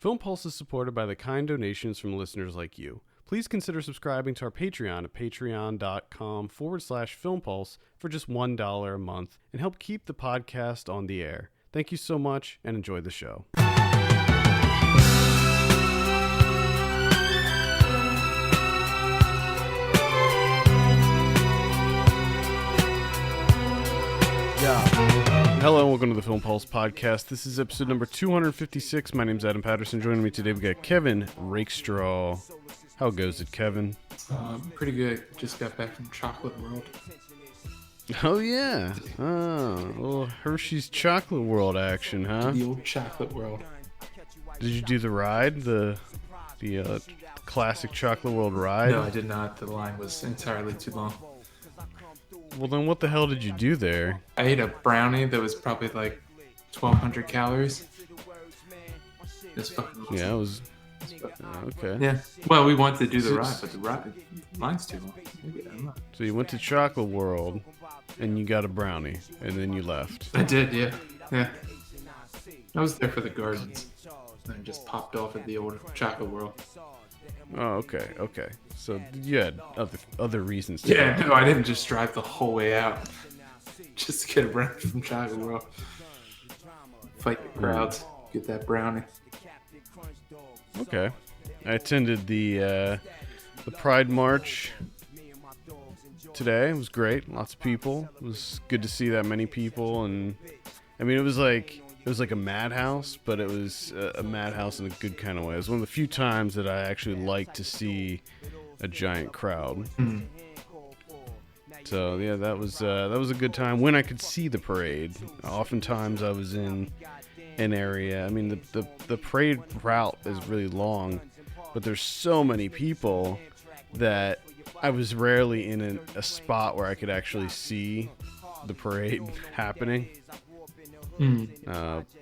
Film Pulse is supported by the kind donations from listeners like you. Please consider subscribing to our Patreon at patreon.com/filmpulse for just $1 a month and help keep the podcast on the air. Thank you so much and enjoy the show. Hello and welcome to the Film Pulse podcast. This is episode number 256. My name's Adam Patterson. Joining me today, we got Kevin Rakestraw. How goes it, Kevin? Pretty good. Just got back from Chocolate World. Oh, yeah. Oh, well, Hershey's Chocolate World action, huh? The old Chocolate World. Did you do the ride? The classic Chocolate World ride? No, I did not. The line was entirely too long. Well, then what the hell did you do there? I ate a brownie that was probably like 1,200 calories. It's fucking awesome. Yeah, it was... Okay. Yeah. Well, we wanted to do the ride, but the line's too long. Maybe I'm not. So you went to Chocolate World, and you got a brownie, and then you left. I did, yeah. Yeah. I was there for the gardens. And just popped off at the old Chocolate World. Oh, okay. So you had other reasons to Yeah, no, I didn't just drive the whole way out. Just to get a brownie from Chocolate World. Fight the crowds. Get that brownie. Okay. I attended the Pride March today. It was great. Lots of people. It was good to see that many people, and I mean, it was like a madhouse, but it was a madhouse in a good kind of way. It was one of the few times that I actually liked to see a giant crowd. So yeah, that was a good time when I could see the parade. Oftentimes I was in an area. I mean, the parade route is really long, but there's so many people that I was rarely in a spot where I could actually see the parade happening.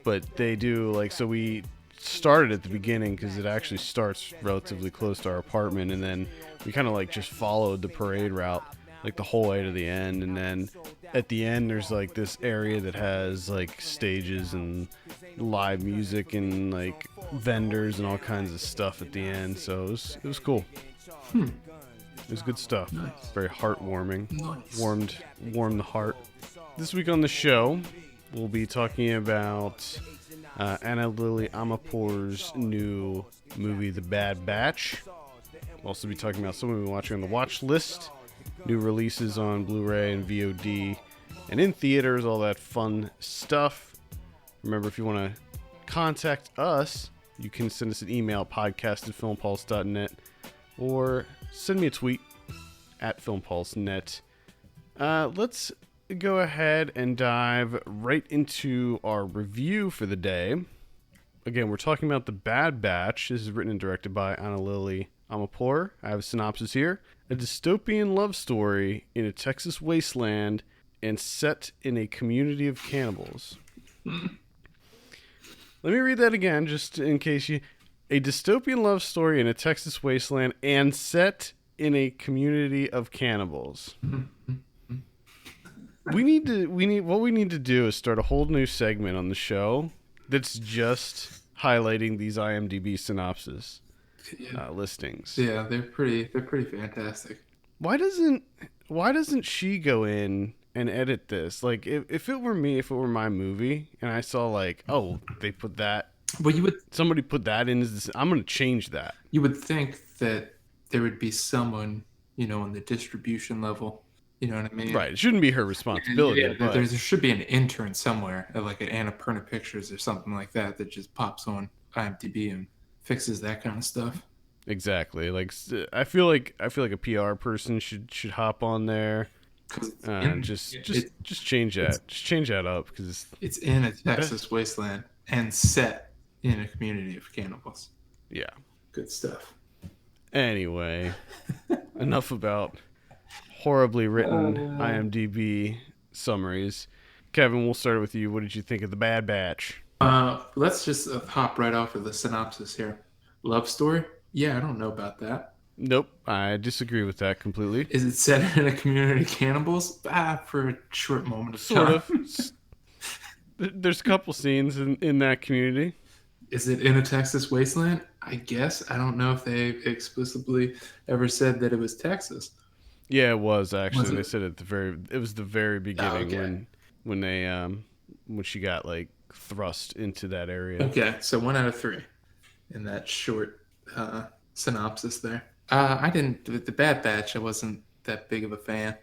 But they do, like, so we started at the beginning because it actually starts relatively close to our apartment, and then we kind of like just followed the parade route like the whole way to the end, and then at the end there's like this area that has like stages and live music and like vendors and all kinds of stuff at the end, so it was cool. It was good stuff. Nice. Very heartwarming. Nice. Warmed the heart. This week on the show, we'll be talking about Anna Lily Amirpour's new movie, The Bad Batch. We'll also be talking about something we've been watching on the watch list, new releases on Blu-ray and VOD, and in theaters, all that fun stuff. Remember, if you want to contact us, you can send us an email, podcast@filmpulse.net, or send me a tweet at filmpulsenet. Let's go ahead and dive right into our review for the day. Again, we're talking about The Bad Batch. This is written and directed by Anna Lily Amirpour. I have a synopsis here. A dystopian love story in a Texas wasteland and set in a community of cannibals. Let me read that again, just in case you... A dystopian love story in a Texas wasteland and set in a community of cannibals. What we need to do is start a whole new segment on the show that's just highlighting these IMDb synopsis listings. Yeah, they're pretty fantastic. Why doesn't she go in and edit this? Like, if it were me, if it were my movie, and I saw like, oh, they put that. Well, somebody put that in as this. I'm gonna change that. You would think that there would be someone, on the distribution level. You know what I mean? Right. It shouldn't be her responsibility. Yeah, but... there should be an intern somewhere, like at Annapurna Pictures or something like that just pops on IMDb and fixes that kind of stuff. Exactly. Like, I feel like a PR person should hop on there and just change that. Just change that up because it's in a Texas wasteland and set in a community of cannibals. Yeah. Good stuff. Anyway, enough about horribly written IMDb summaries. Kevin, we'll start with you. What did you think of The Bad Batch? Let's just hop right off of the synopsis here. Love story? Yeah, I don't know about that. Nope, I disagree with that completely. Is it set in a community of cannibals? For a short moment of time. Sort of. There's a couple scenes in that community. Is it in a Texas wasteland? I guess. I don't know if they explicitly ever said that it was Texas. Yeah, it was Was actually. They it? said at the very. It was the very Oh, beginning okay. when they when she got like thrust into that area. Okay, so 1 out of 3 in that short synopsis there. I didn't, with the Bad Batch, I wasn't that big of a fan.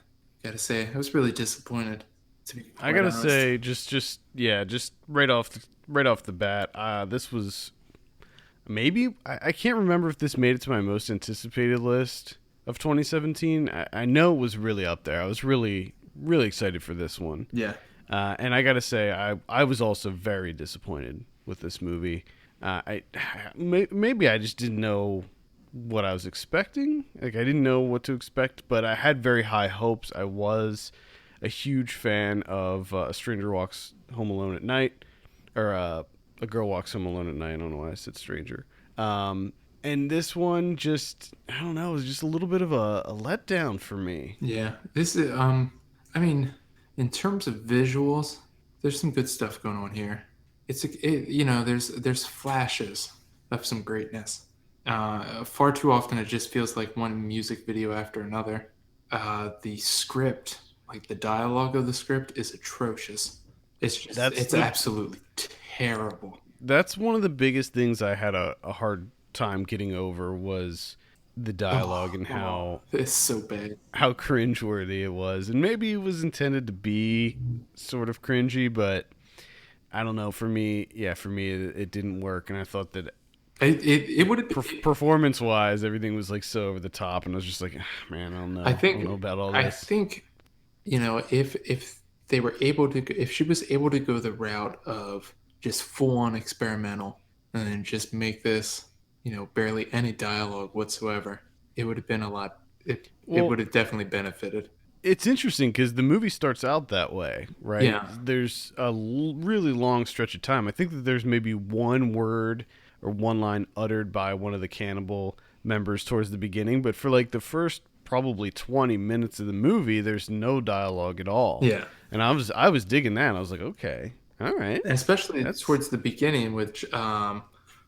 Gotta say, I was really disappointed, to be I quite gotta honest. say, just yeah, just right off the bat, this was maybe I can't remember if this made it to my most anticipated list of 2017. I know it was really up there. I was really excited for this one, Yeah. and I gotta say, I was also very disappointed with this movie. I maybe I just didn't know what I was expecting. Like I didn't know what to expect, but I had very high hopes. I was a huge fan of A Stranger Walks Home Alone at Night, or A Girl Walks Home Alone at Night. I don't know why I said stranger. And this one just, I don't know, it was just a little bit of a letdown for me. Yeah. This is, I mean, in terms of visuals, there's some good stuff going on here. There's flashes of some greatness. Far too often, it just feels like one music video after another. The script, like the dialogue of the script, is atrocious. That's It's the absolutely terrible. that's one of the biggest things I had a hard time getting over was the dialogue and It's so bad. how cringeworthy it was. And maybe it was intended to be sort of cringy, but I don't know. For me, yeah, for me, it didn't work. And I thought that It would have. performance wise, everything was like so over the top. And I was just like, "Ah, man, I don't know about all I this." think if they were able to, if she was able to go the route of just full on experimental and then just make this, barely any dialogue whatsoever, it would have been a lot. It Well, would have definitely benefited. it's interesting because the movie starts out that way, right? Yeah, There's a really long stretch of time. I think that there's maybe one word or one line uttered by one of the cannibal members towards the beginning, but for like the first probably 20 minutes of the movie, there's no dialogue at all. yeah. And I was digging that. I was like, okay, all right, And especially that's towards the beginning, which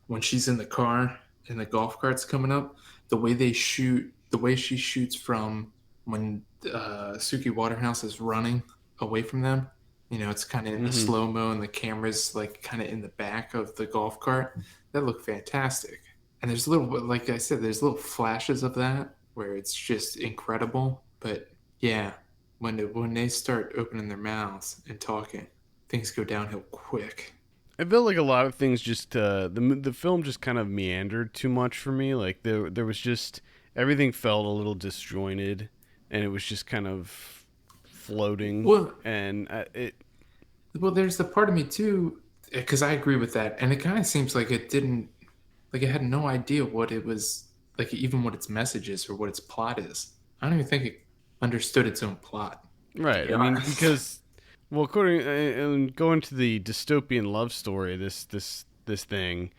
when she's in the car and the golf cart's coming up, the way she shoots from when Suki Waterhouse is running away from them. It's kind of in the mm-hmm. slow mo, and the camera's like kind of in the back of the golf cart. That looked fantastic. And there's like I said, there's little flashes of that where it's just incredible. But yeah, when they start opening their mouths and talking, things go downhill quick. I feel like a lot of things just the film just kind of meandered too much for me. Like there was just everything felt a little disjointed, and it was just kind of floating. Well, And it there's the part of me too, because I agree with that, and it kind of seems like it didn't, like it had no idea what it was, like even what its message is or what its plot is. I don't even think it understood its own plot, to right. be I mean honest. because well, according and going to the dystopian love story, this thing,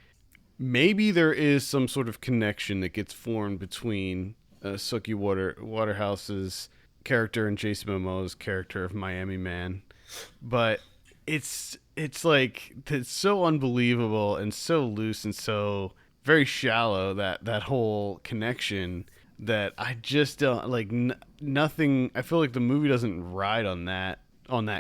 maybe there is some sort of connection that gets formed between Sookie Waterhouse's character and Jason Momoa's character of Miami Man, but it's like it's so unbelievable and so loose and so very shallow that whole connection that I just don't like nothing. I feel like the movie doesn't ride on that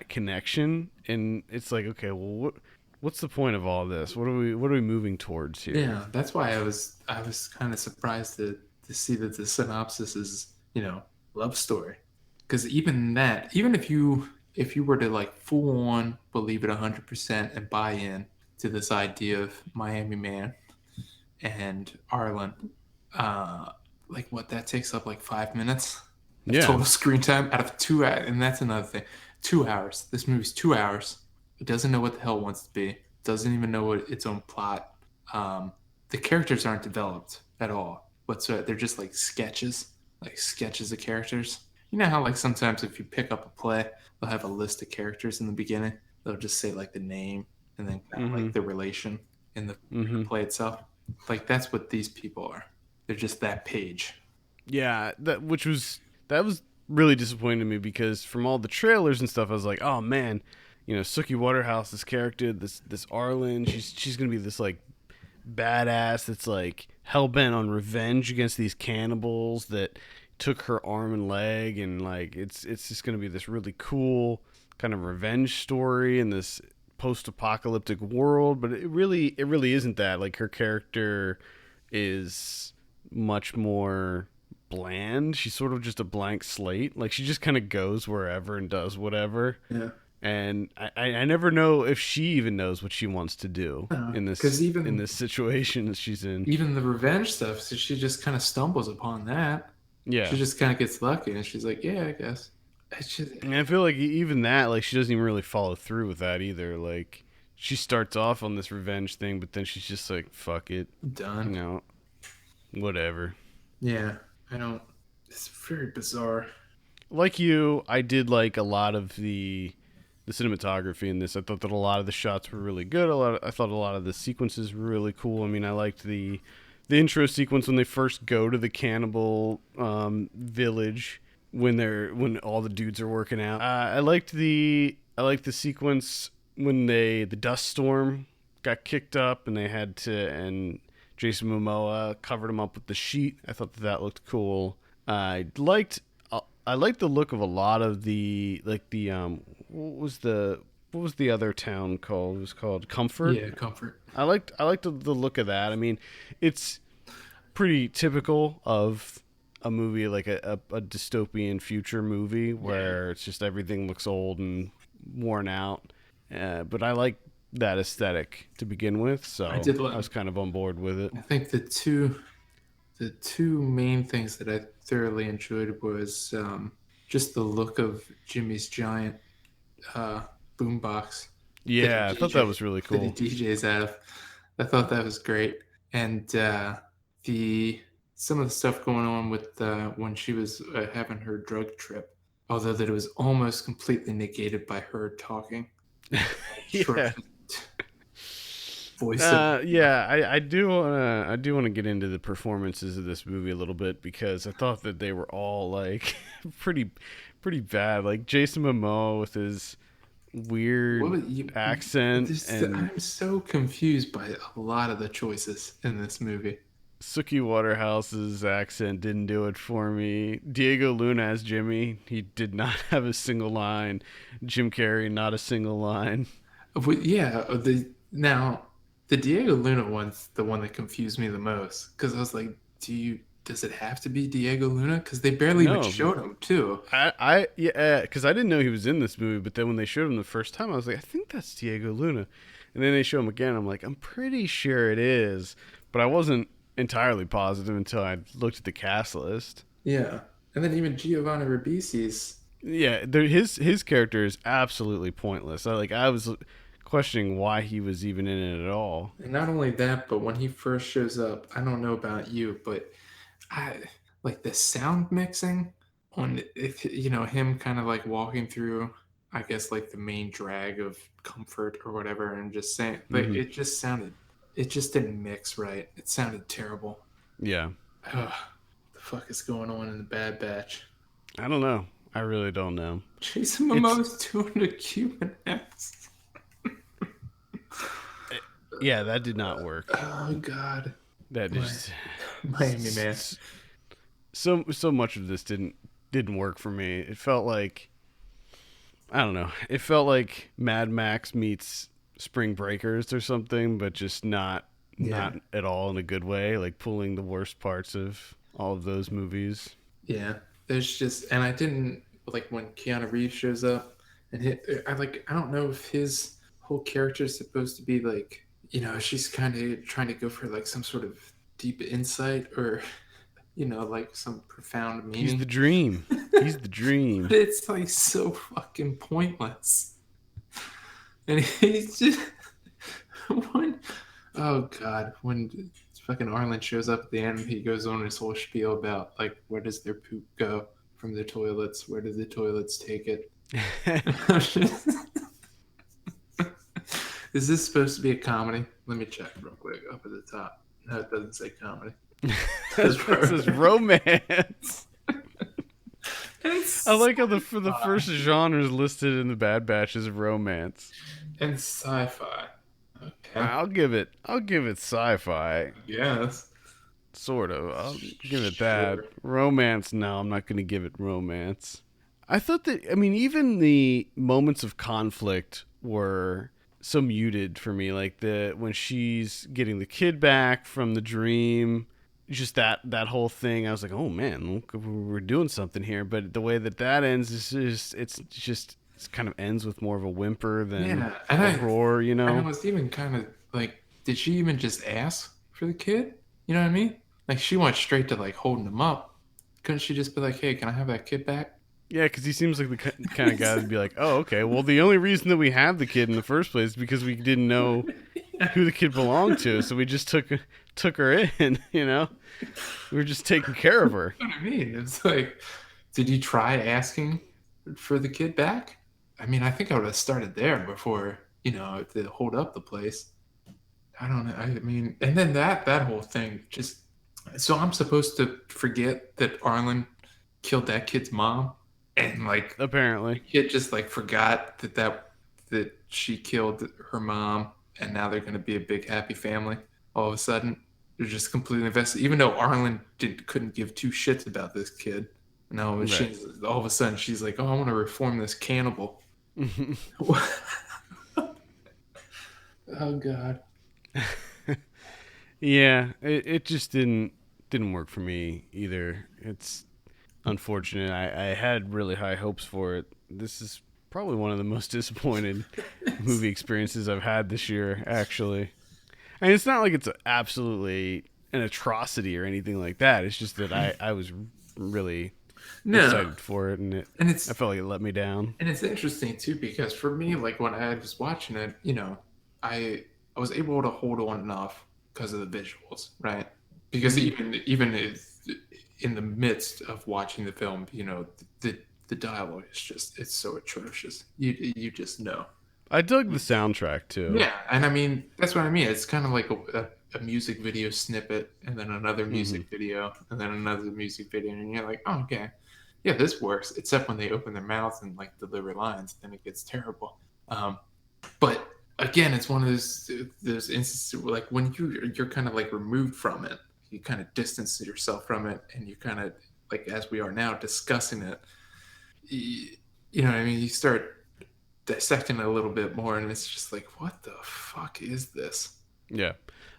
connection, and it's like okay, well, what's the point of all this? What are we moving towards here? Yeah, that's why I was kind of surprised to see that the synopsis is love story, because even that, even if you were to like full on believe it 100% and buy in to this idea of Miami Man and Arlen, uh, like what that takes up like 5 minutes of Yeah, total screen time out of 2 hours, and that's another thing. 2 hours. This movie's 2 hours. It doesn't know what the hell it wants to be. Doesn't even know what its own plot. The characters aren't developed at all whatsoever. They're just like sketches of characters. You know how like sometimes if you pick up a play, they'll have a list of characters in the beginning. They'll just say like the name and then kind of mm-hmm, like the relation in the mm-hmm. play itself. Like that's what these people are. They're just that page. Yeah, that was really disappointing to me because from all the trailers and stuff, I was like, oh man, Sookie Waterhouse's character, this Arlen, she's gonna be this like badass that's like hell bent on revenge against these cannibals that took her arm and leg, and like it's just gonna be this really cool kind of revenge story in this post-apocalyptic world. But it really isn't that. Like her character is much more bland. She's sort of just a blank slate. Like she just kind of goes wherever and does whatever. Yeah. And I never know if she even knows what she wants to do in this Because even in this situation that she's in. even the revenge stuff, so she just kind of stumbles upon that. Yeah, She just kind of gets lucky, and she's like, "Yeah, I guess." It's just and I feel like even that, like she doesn't even really follow through with that either. Like she starts off on this revenge thing, but then she's just like, "Fuck it, done. whatever." Yeah, I don't. It's very bizarre. Like you, I did like a lot of the cinematography in this. I thought that a lot of the shots were really good. I thought a lot of the sequences were really cool. I mean, I liked the intro sequence when they first go to the cannibal village when all the dudes are working out. I liked the sequence when the dust storm got kicked up and and Jason Momoa covered him up with the sheet. I thought that looked cool. I liked the look of a lot of the what was the other town called? It was called Comfort. Yeah, comfort. I liked the look of that. I mean, it's pretty typical of a movie like a dystopian future movie where it's just everything looks old and worn out. But I like that aesthetic to begin with, so I was kind of on board with it. I think the two main things that I thoroughly enjoyed was just the look of Jimmy's giant boombox. Yeah, I thought that was really cool. That he DJs out of. I thought that was great, and the some of the stuff going on with when she was having her drug trip, although that it was almost completely negated by her talking. Yeah. Voice. Yeah, I do want to get into the performances of this movie a little bit because I thought that they were all like pretty bad. Like Jason Momoa with his weird accent, and I'm so confused by a lot of the choices in this movie. Suki Waterhouse's accent didn't do it for me. Diego Luna as Jimmy, he did not have a single line. Jim Carrey, not a single line. But yeah, the Diego Luna one's the one that confused me the most because I was like, does it have to be Diego Luna? Because they barely even showed him too. Yeah, because I didn't know he was in this movie, but then when they showed him the first time, I was like, I think that's Diego Luna, and then they show him again. I'm like, I'm pretty sure it is, but I wasn't entirely positive until I looked at the cast list. Yeah, and then even Giovanni Ribisi's. Yeah, his character is absolutely pointless. I was questioning why he was even in it at all. And not only that, but when he first shows up, I don't know about you, but I like the sound mixing on him kind of like walking through, I guess like the main drag of Comfort or whatever, and just saying like it just didn't mix right. It sounded terrible. Yeah. Ugh, the fuck is going on in the Bad Batch? I don't know. I really don't know. Jason Momoa's doing a Cuban accent. Yeah, that did not work. Oh God, that just Miami man. So much of this didn't work for me. It felt like, I don't know. It felt like Mad Max meets Spring Breakers or something, but just not at all in a good way. Like pulling the worst parts of all of those movies. Yeah, there's just, and I didn't like when Keanu Reeves shows up, and I don't know if his whole character is supposed to be like, she's kind of trying to go for like some sort of deep insight or, like some profound meaning. He's the dream. He's the dream. But it's like so fucking pointless. And he's just oh God, when fucking Arlen shows up at the end, he goes on his whole spiel about like, where does their poop go from the toilets? Where do the toilets take it? Is this supposed to be a comedy? Let me check real quick up at the top. No, it doesn't say comedy. It says romance. I like how the first genre is listed in the Bad Batch is romance. And sci-fi. Yeah. I'll give it sci-fi, Yes. sort of. I'll give it that. Sure. Romance, no, I'm not going to give it romance. I thought that, I mean, even the moments of conflict were so muted for me. Like when she's getting the kid back from the dream, just that whole thing. I was like, oh man, look, we're doing something here. But the way that ends is just it kind of ends with more of a whimper than Yeah. And a I roar. You and I know? was even kind of like, did she even just ask for the kid? You know what I mean? Like she went straight to like holding him up. Couldn't she just be like, "Hey, can I have that kid back?" Yeah, because he seems like the kind of guy that'd be like, oh, okay. Well, the only reason that we have the kid in the first place is because we didn't know who the kid belonged to, so we just took her in. You know, we were just taking care of her. What I mean, it's like, did you try asking for the kid back? I mean, I think I would have started there before, to hold up the place. I don't know. I mean, and then that whole thing just so I'm supposed to forget that Arlen killed that kid's mom, and like the Apparently, kid just like forgot that she killed her mom, and now they're going to be a big happy family. All of a sudden, they're just completely invested, even though Arlen couldn't give two shits about this kid. No, right. she's all of a sudden she's like, "Oh, I want to reform this cannibal." Oh God. Yeah, it just didn't work for me either. It's unfortunate. I had really high hopes for it. This is probably one of the most disappointed movie experiences I've had this year, actually. And it's not like it's absolutely an atrocity or anything like that. It's just that I was really No, excited for it, and and I it's felt like it let me down. And it's interesting too because for me, like when I was watching it, I was able to hold on enough because of the visuals, right? Because Hmm. even if, in the midst of watching the film, the dialogue is just it's so atrocious. You just know. I dug the soundtrack too. Yeah, and I mean that's what I mean. It's kind of like a music video snippet, and then another Hmm. music video, and then another music video, and you're like, oh, okay, yeah, this works. Except when they open their mouths and like deliver lines, then it gets terrible. Um, but again, it's one of those instances where, like when you're kind of like removed from it, you kind of distance yourself from it, and you kind of like as we are now discussing it, you, you know what I mean. You start dissecting it a little bit more, and it's just like, what the fuck is this? Yeah.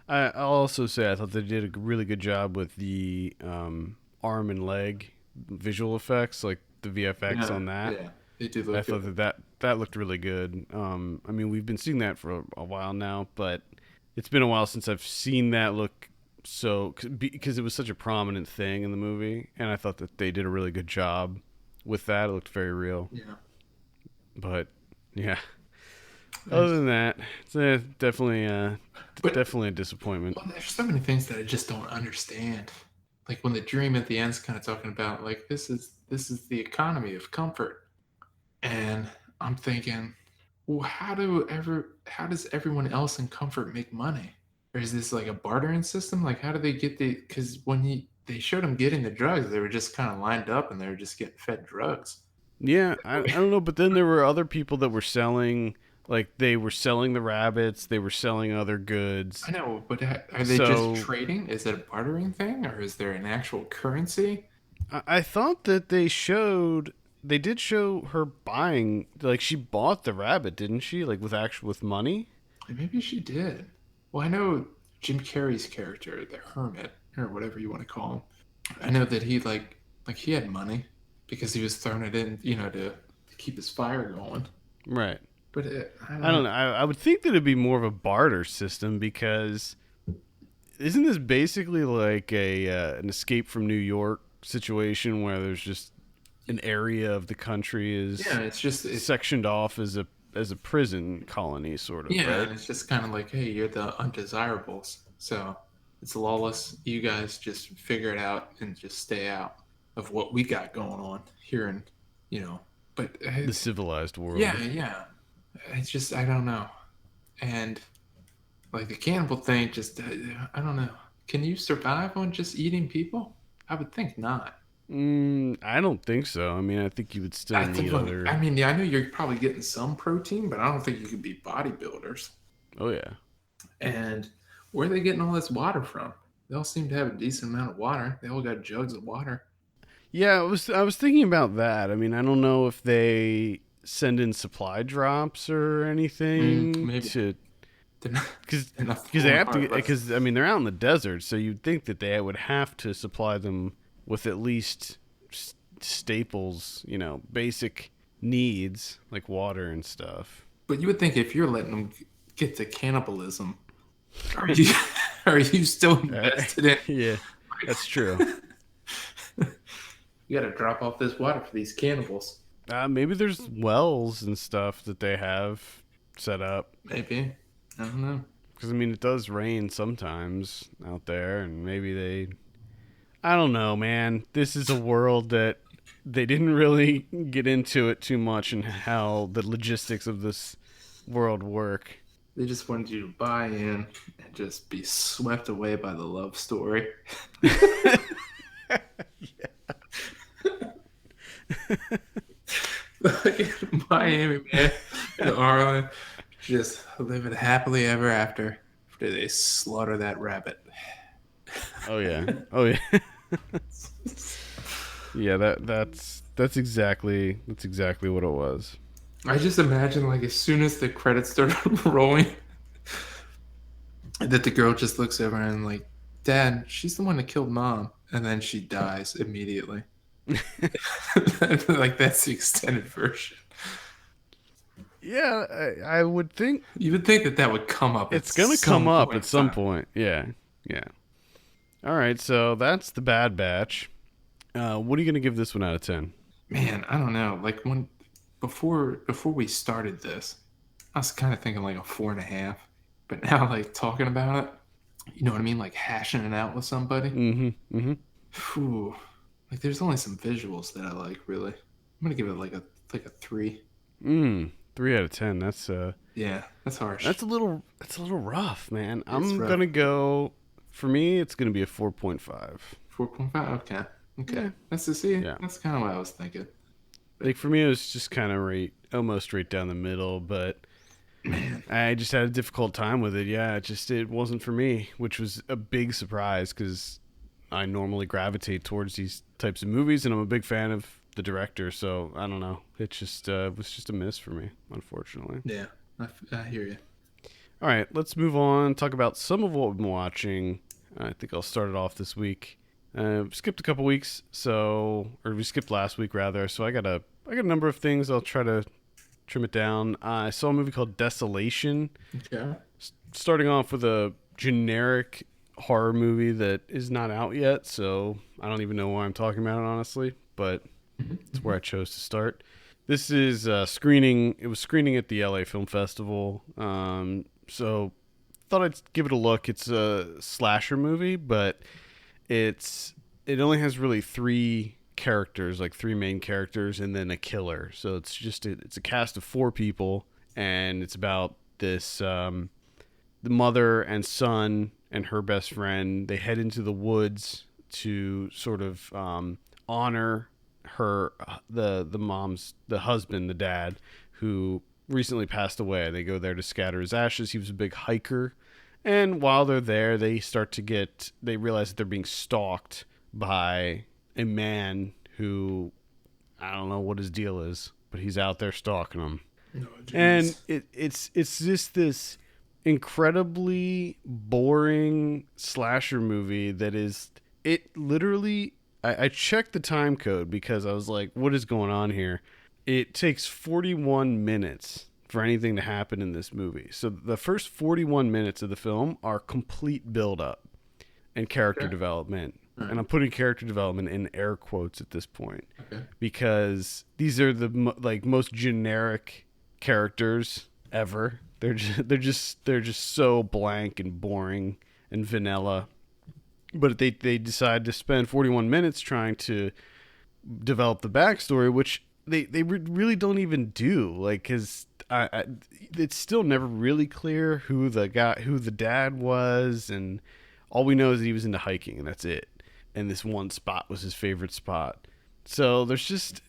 I'll also say I thought they did a really good job with the arm and leg visual effects, like the VFX Yeah, on that. yeah, they do I look thought good. that looked really good. I mean, we've been seeing that for a while now, but it's been a while since I've seen that look so because it was such a prominent thing in the movie, and I thought that they did a really good job with that. It looked very real, Yeah, but yeah. I Other just, than that, it's but definitely a disappointment. well, there's so many things that I just don't understand. Like when the dream at the end's kind of talking about like this is the economy of comfort, and I'm thinking, well, how does everyone else in comfort make money? Or is this like a bartering system? Like how do they get the? Because when they showed them getting the drugs, they were just kind of lined up and they were just getting fed drugs. Yeah, I don't know, but then there were other people that were selling, like they were selling the rabbits, they were selling other goods. I know, but are they just So trading? Is it a bartering thing, or is there an actual currency? I thought that they did show her buying, like she bought the rabbit, didn't she? Like with money. Maybe she did. Well, I know Jim Carrey's character, the hermit, or whatever you want to call him. I know that he like he had money because he was throwing it in, to keep his fire going. Right. But I I don't know. don't know. I would think that it'd be more of a barter system because isn't this basically like a an escape from New York situation where there's just an area of the country Yeah, is it's just sectioned off as a prison colony, sort of, yeah, right? and it's just kind of like, hey, you're the undesirables, so it's lawless. You guys just figure it out and just stay out of what we got going on here, and you know. But The civilized yeah, world. yeah, it's just I don't know, and like the cannibal thing, just I don't know. Can you survive on just eating people? I would think not. I don't think so. I mean, I think you would still I think need I other. mean, yeah, I know you're probably getting some protein, but I don't think you could be bodybuilders. Oh yeah, And where are they getting all this water from? They all seem to have a decent amount of water. They all got jugs of water. Yeah, I was thinking about that. I mean, I don't know if they send in supply drops or anything Maybe to they're not, because they're not they throwing have to hard, but because I mean they're out in the desert, so you'd think that they would have to supply them with at least staples, basic needs like water and stuff. you would think if you're letting them get to cannibalism, are you are you still invested in? Yeah, that's true. You got to drop off this water for these cannibals. Maybe there's wells and stuff that they have set up. Maybe, I don't know. Because I mean, it does rain sometimes out there, and maybe they. I don't know, man. This is a world that they didn't really get into it too much and how the logistics of this world work. They just wanted you to buy in and just be swept away by the love story. Like Miami, man, and Arlen, just living happily ever after they slaughter that rabbit. Oh yeah. Oh yeah. Yeah, that's exactly what it was. I just imagine, like, as soon as the credits start rolling, that the girl just looks over and like, Dad, she's the one that killed Mom, and then she dies immediately. Like, that's the extended version. Yeah, I would think You would think that would come up. it's gonna come up at some point. Yeah, yeah. All right, so that's the Bad Batch. What are you gonna give this one out of 10? Man, I don't know. Like, before we started this, I was kind of thinking like a 4.5. But now, like, talking about it, you know what I mean? Like hashing it out with somebody. Mm-hmm. Mm-hmm. Whew. Like, there's only some visuals that I like. Really, I'm gonna give it like a 3. 3 out of 10. That's Yeah, that's harsh. that's a little rough, man. I'm rough. gonna go. For me, it's gonna be a 4.5. 4.5. Okay. Yeah. That's to see. Yeah. That's kind of what I was thinking. Like for me, it was just kind of almost right down the middle, but Man, I just had a difficult time with it. Yeah, it wasn't for me, which was a big surprise because I normally gravitate towards these types of movies, and I'm a big fan of the director. So I don't know. It just was just a miss for me, unfortunately. yeah, I hear you. All right, let's move on. Talk about some of what we've been watching. I think I'll start it off this week. Skipped a couple weeks, or we skipped last week rather. So I got a number of things. I'll try to trim it down. I saw a movie called Desolation. Okay. Starting off with a generic horror movie that is not out yet, so I don't even know why I'm talking about it honestly, but it's where I chose to start. This is screening. It was screening at the LA Film Festival. So thought I'd give it a look. It's a slasher movie, but it only has really 3 characters, like 3 main characters, and then a killer. So it's a cast of 4 people, and it's about this the mother and son and her best friend. They head into the woods to sort of honor the husband, the dad, who recently passed away. They go there to scatter his ashes. He was a big hiker. And while they're there, they realize that they're being stalked by a man who, I don't know what his deal is, but he's out there stalking them. Oh, and it's just this incredibly boring slasher movie that is, it literally, I checked the time code because I was like, what is going on here? It takes 41 minutes for anything to happen in this movie. So the first 41 minutes of the film are complete build-up and character development. Right. And I'm putting character development in air quotes at this point, because these are the most generic characters ever. They're just so blank and boring and vanilla. But they decide to spend 41 minutes trying to develop the backstory, which they really don't even do. Like, because it's still never really clear who the dad was, and all we know is that he was into hiking, and that's it. And this one spot was his favorite spot. So there's just,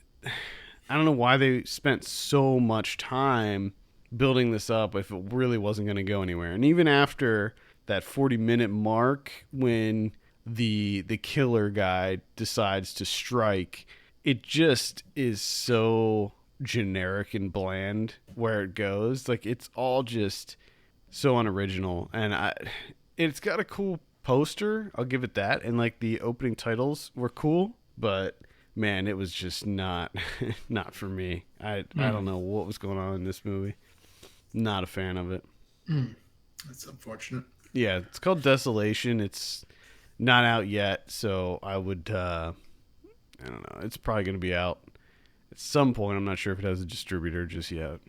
I don't know why they spent so much time building this up if it really wasn't going to go anywhere. And even after that 40-minute mark, when the killer guy decides to strike, it just is so generic and bland where it goes. Like, it's all just so unoriginal. And it's got a cool poster, I'll give it that, and like the opening titles were cool, but man, it was just not not for me. I don't know what was going on in this movie. Not a fan of it. That's unfortunate. Yeah, it's called Desolation. It's not out yet, so I would I don't know. It's probably going to be out at some point. I'm not sure if it has a distributor just yet.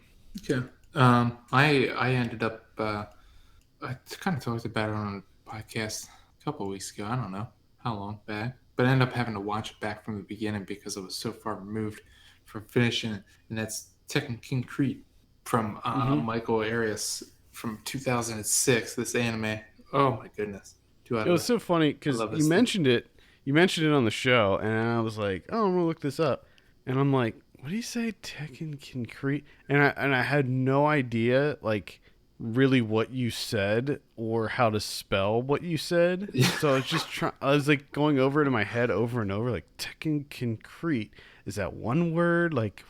Okay. I ended up I kind of talked about it on a podcast a couple of weeks ago. I don't know how long back, but I ended up having to watch it back from the beginning because I was so far removed from finishing it. And that's Tekkonkinkreet from Michael Arias from 2006. This anime. Oh my goodness! It was so funny because you mentioned it. You mentioned it on the show, and I was like, "Oh, I'm gonna look this up." And I'm like, "What do you say, Tekkonkinkreet?" And I had no idea, like, really what you said or how to spell what you said. So I was just I was like going over it in my head over and over, like, Tekkonkinkreet. Is that one word? Like,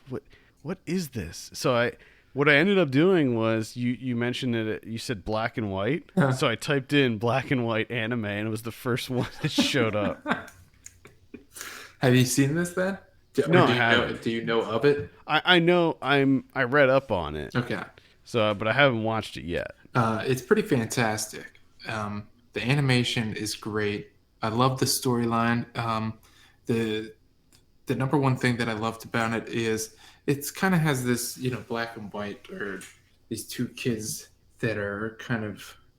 what is this? So what I ended up doing was you mentioned that you said black and white. So I typed in black and white anime, and it was the first one that showed up. Have you seen this then? No, I haven't. Do you know of it? I know. I read up on it. Okay. So, but I haven't watched it yet. It's pretty fantastic. The animation is great. I love the storyline. The number one thing that I loved about it is it's kind of has this, black and white, or these two kids that are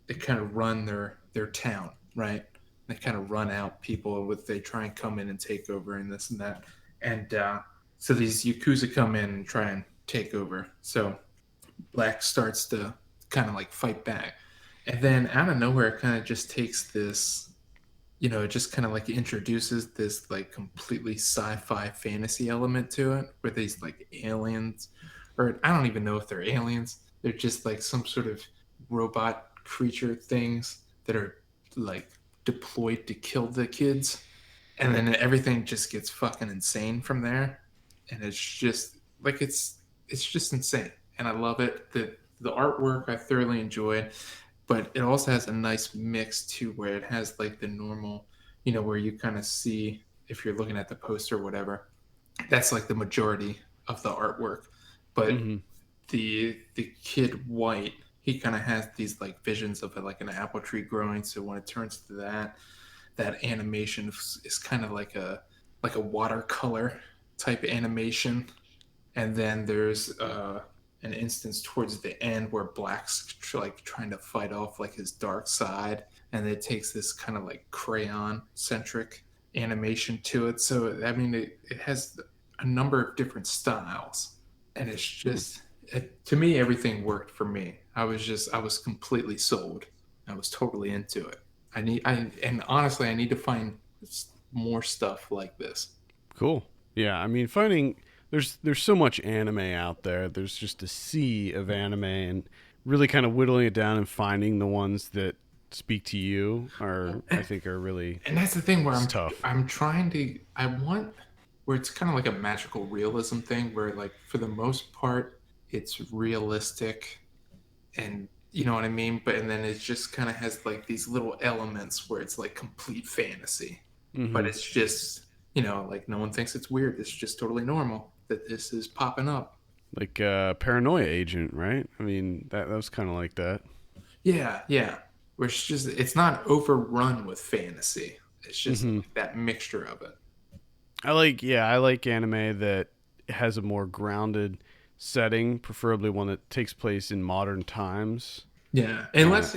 they kind of run their town, right? They kind of run out people they try and come in and take over and this and that. And so these Yakuza come in and try and take over. So Black starts to kind of like fight back. And then out of nowhere, it kind of just takes this, it just kind of like introduces this like completely sci-fi fantasy element to it, where these like aliens, or I don't even know if they're aliens. They're just like some sort of robot creature things that are like deployed to kill the kids. And then everything just gets fucking insane from there. And it's just like, it's just insane. And I love it. The artwork I thoroughly enjoyed, but it also has a nice mix too, where it has like the normal, where you kind of see, if you're looking at the poster or whatever, that's like the majority of the artwork. But the kid White, he kind of has these like visions of like an apple tree growing. So when it turns to that animation is kind of like a watercolor type animation. And then there's an instance towards the end where Black's like trying to fight off like his dark side, and it takes this kind of like crayon centric animation to it. So I mean, it has a number of different styles, and it's just to me, everything worked for me. I was completely sold. I was totally into it. And honestly, I need to find more stuff like this. Cool. Yeah, I mean, there's so much anime out there. There's just a sea of anime, and really kind of whittling it down and finding the ones that speak to you I think are really, and that's the thing where tough. I want where it's kind of like a magical realism thing, where like for the most part it's realistic, and you know what I mean, and then it just kind of has like these little elements where it's like complete fantasy, but it's just like no one thinks it's weird. It's just totally normal that this is popping up. Like Paranoia Agent, right? I mean, that was kind of like that. Yeah. Where it's not overrun with fantasy. It's just like that mixture of it. I like anime that has a more grounded setting, preferably one that takes place in modern times. Yeah, unless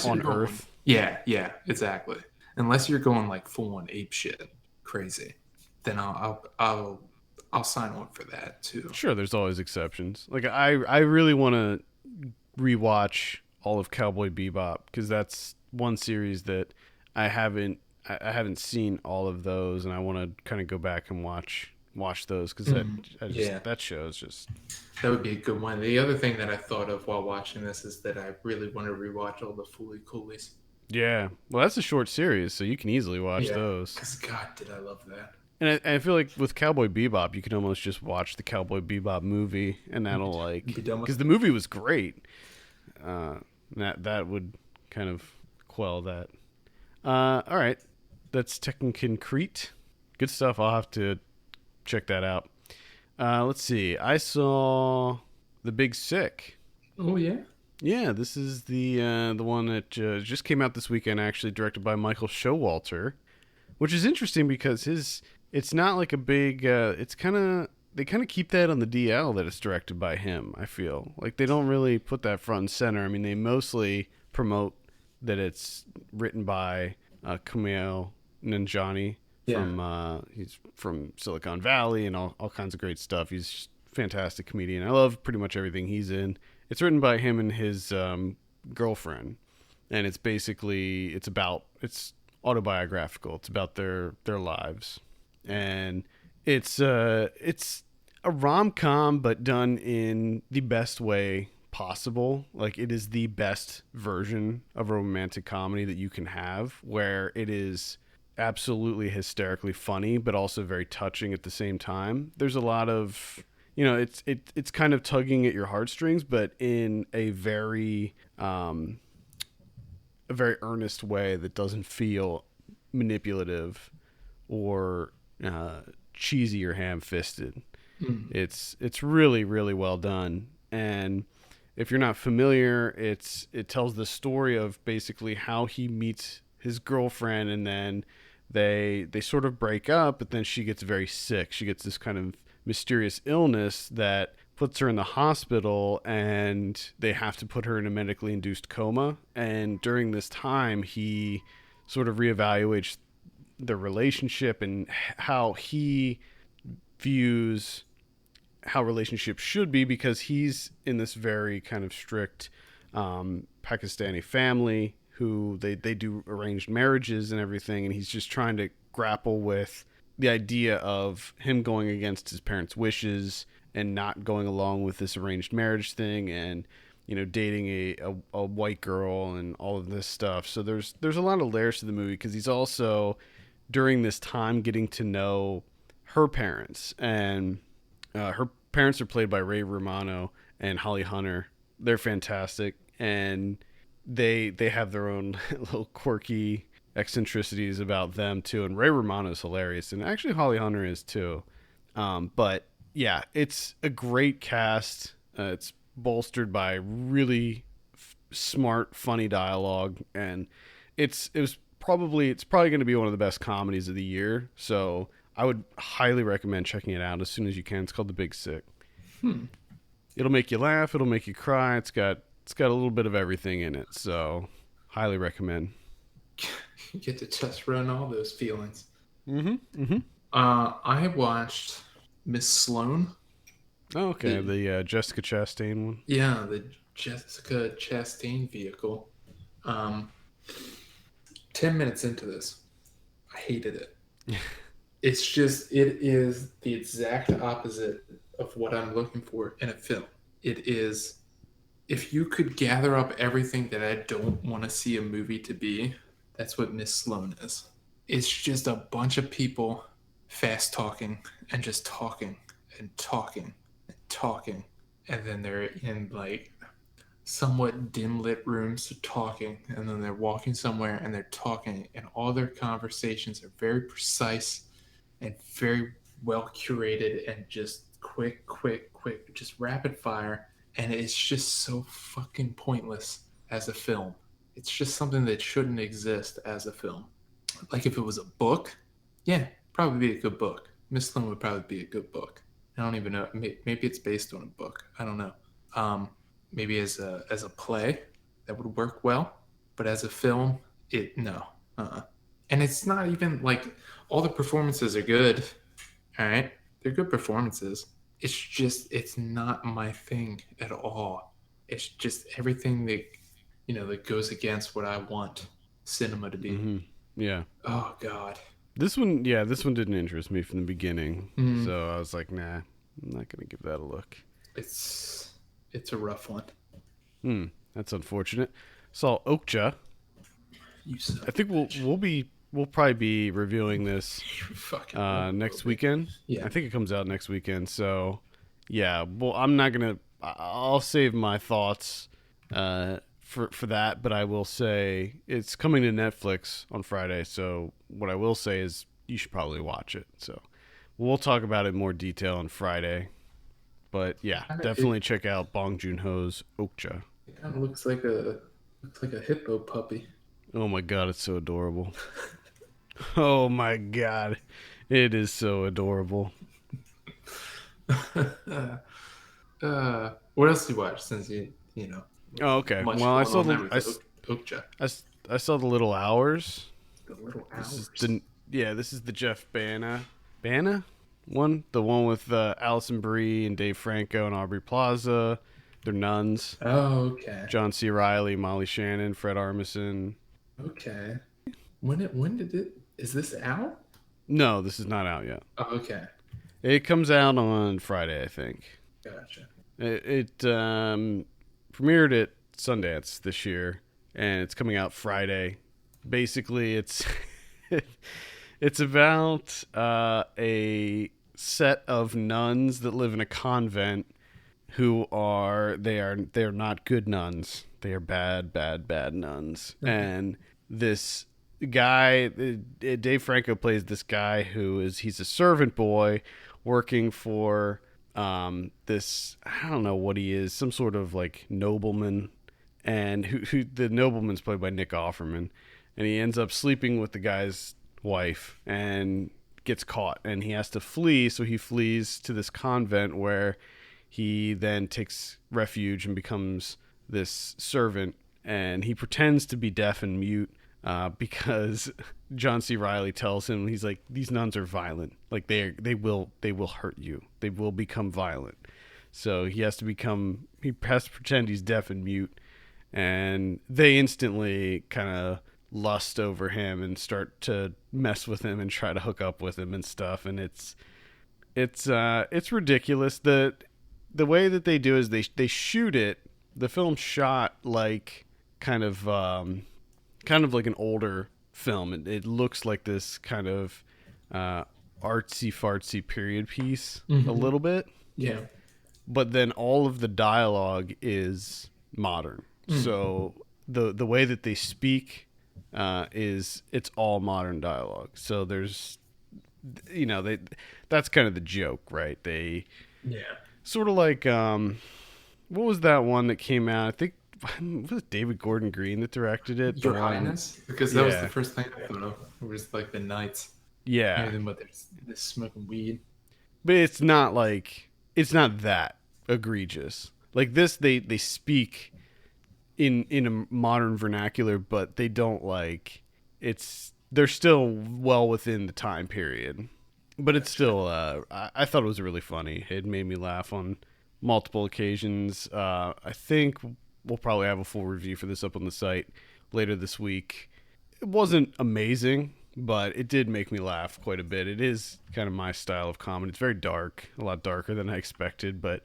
on you're Earth. Yeah, exactly. Unless you're going like full on ape shit, crazy, then I'll sign on for that too. Sure, there's always exceptions. Like I really want to rewatch all of Cowboy Bebop, because that's one series that I haven't seen all of those, and I want to kind of go back and watch watch those because Yeah, that show is just that would be a good one. The other thing that I thought of while watching this is that I really want to rewatch all the Fooly Coolies. yeah. Well, that's a short series, so you can easily watch Yeah, those. because God, did I love that. And I feel like with Cowboy Bebop, you can almost just watch the Cowboy Bebop movie, and that'll Be like done with because it. the movie was great. That would kind of quell that. All right, that's Tekkonkinkreet. Good stuff. I'll have to check that out. Let's see. I saw the Big Sick. Oh yeah. Yeah, this is the one that just came out this weekend. Actually, directed by Michael Showalter, which is interesting because his it's not like a big. It's kind of they kind of keep that on the DL that it's directed by him. I feel like they don't really put that front and center. I mean, they mostly promote that it's written by Kumail Nanjiani Yeah. from he's from Silicon Valley and all kinds of great stuff. He's a fantastic comedian. I love pretty much everything he's in. It's written by him and his girlfriend, and it's basically it's autobiographical. It's about their lives, and it's a rom com, but done in the best way possible. Like it is the best version of a romantic comedy that you can have, where it is absolutely hysterically funny, but also very touching at the same time. There's a lot of it's kind of tugging at your heartstrings, but in a very earnest way that doesn't feel manipulative or cheesy or ham-fisted. It's really really well done, and if you're not familiar, it tells the story of basically how he meets his girlfriend, and then they sort of break up, but then she gets very sick. She gets this kind of mysterious illness that puts her in the hospital, and they have to put her in a medically induced coma. And during this time, he sort of reevaluates the relationship and how he views how relationships should be, because he's in this very kind of strict Pakistani family who they do arranged marriages and everything, and he's just trying to grapple with the idea of him going against his parents' wishes and not going along with this arranged marriage thing, and dating a white girl and all of this stuff. So there's a lot of layers to the movie, because he's also during this time getting to know her parents, and her parents are played by Ray Romano and Holly Hunter. They're fantastic, and they have their own little quirky eccentricities about them too. And Ray Romano is hilarious, and actually Holly Hunter is too. But yeah, it's a great cast. It's bolstered by really smart, funny dialogue, and it's probably going to be one of the best comedies of the year. So I would highly recommend checking it out as soon as you can. It's called The Big Sick. It'll make you laugh. It'll make you cry. It's got a little bit of everything in it. So highly recommend. You get to just run all those feelings. Mm-hmm. I watched Miss Sloane. Oh, okay. The Jessica Chastain one. Yeah, the Jessica Chastain vehicle. 10 minutes into this, I hated it. It is the exact opposite of what I'm looking for in a film. It is, if you could gather up everything that I don't want to see a movie to be, that's what Miss Sloane is. It's just a bunch of people fast talking and just talking and talking and talking. And then they're in like somewhat dim lit rooms talking. And then they're walking somewhere and they're talking. And all their conversations are very precise and very well curated and just quick, just rapid fire. And it's just so fucking pointless as a film. It's just something that shouldn't exist as a film. Like if it was a book, yeah, probably be a good book. Miss Sloane would probably be a good book. I don't even know. Maybe it's based on a book. I don't know. Maybe as a play, that would work well. But as a film, no. And it's not even like all the performances are good. All right, they're good performances. It's not my thing at all. It's just everything that goes against what I want cinema to be. Mm-hmm. Yeah. Oh God. This one didn't interest me from the beginning. Mm. So I was like, nah, I'm not gonna give that a look. It's a rough one. That's unfortunate. Saw Okja. You suck. I think we'll probably be reviewing this next weekend. Yeah. I think it comes out next weekend. So yeah, well, I'll save my thoughts for that, but I will say it's coming to Netflix on Friday. So what I will say is you should probably watch it. So we'll talk about it in more detail on Friday. But yeah, definitely check out Bong Joon-ho's Okja. It kind of looks like a hippo puppy. Oh my god, it's so adorable. Oh my god, it is so adorable. What else did you watch since you know? Oh, okay. Much Well, I saw Okja. I saw The Little Hours. The Little This Hours. this is the Jeff Bana one, the one with Alison Brie and Dave Franco and Aubrey Plaza. They're nuns. Oh, okay. John C. Reilly, Molly Shannon, Fred Armisen. Okay. When did it? Is this out? No, this is not out yet. Oh, okay. It comes out on Friday, I think. Gotcha. It premiered at Sundance this year, and it's coming out Friday. Basically, it's it's about a set of nuns that live in a convent who are not good nuns. They are bad nuns. Mm-hmm. And this guy, Dave Franco plays this guy he's a servant boy working for this, I don't know what he is, some sort of like nobleman, and who the nobleman's played by Nick Offerman, and he ends up sleeping with the guy's wife and gets caught, and he has to flee. So he flees to this convent where he then takes refuge and becomes this servant, and he pretends to be deaf and mute because John C. Reilly tells him, he's like, these nuns are violent. Like they will hurt you. They will become violent. So he has to pretend he's deaf and mute, and they instantly kind of lust over him and start to mess with him and try to hook up with him and stuff. And it's ridiculous. The way that they do is they shoot it. The film shot like kind of like an older film. It looks like this kind of artsy fartsy period piece, mm-hmm. a little bit. Yeah. But then all of the dialogue is modern. Mm-hmm. So the way that they speak it's all modern dialogue. So there's, that's kind of the joke, right? They sort of like what was that one that came out? I think was it David Gordon Green that directed it? Your Highness, because that was the first thing I thought of. It was like the Knights. Yeah, but they're smoking weed. But it's not that egregious. Like this, they speak in a modern vernacular, but they don't they're still well within the time period. But it's still I thought it was really funny. It made me laugh on multiple occasions. I think we'll probably have a full review for this up on the site later this week. It wasn't amazing, but it did make me laugh quite a bit. It is kind of my style of comedy. It's very dark, a lot darker than I expected, but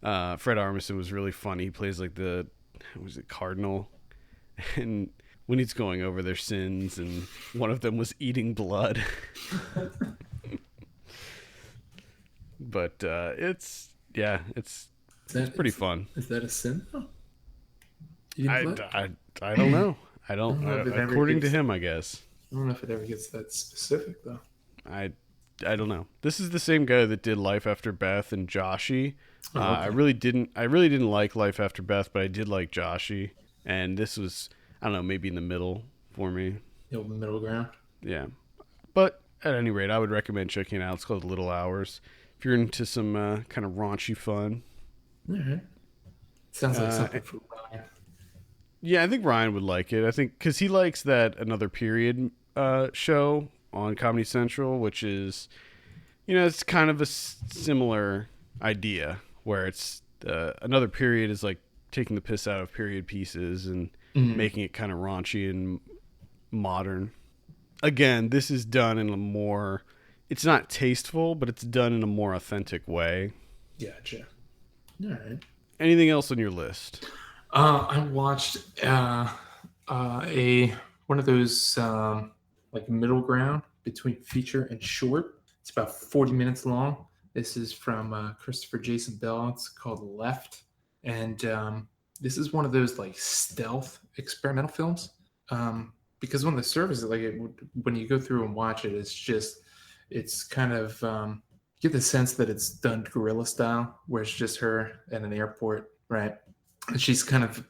Fred Armisen was really funny. He plays like cardinal, and when he's going over their sins, and one of them was eating blood. But it's pretty fun. Is that a sin though? I don't know. I don't according to him, I guess. I don't know if it ever gets that specific though. I don't know. This is the same guy that did Life After Beth and Joshi. Oh, okay. I really didn't like Life After Beth, but I did like Joshi, and this was, I don't know, maybe in the middle for me. The middle ground. Yeah, but at any rate, I would recommend checking it out. It's called Little Hours. If you're into some kind of raunchy fun. All right. Sounds like something for Ryan. Yeah, I think Ryan would like it. I think because he likes that Another Period show on Comedy Central, which is, it's kind of a similar idea where it's Another Period is like taking the piss out of period pieces and making it kind of raunchy and modern. again, this is done in a more, it's not tasteful, but it's done in a more authentic way. Gotcha. All right. Anything else on your list? I watched a one of those like middle ground between feature and short. It's about 40 minutes long. This is from Christopher Jason Bell. It's called Left, and this is one of those like stealth experimental films. Because one of the services, like when you go through and watch it, it's kind of you get the sense that it's done guerrilla style, where it's just her at an airport, right? And she's kind of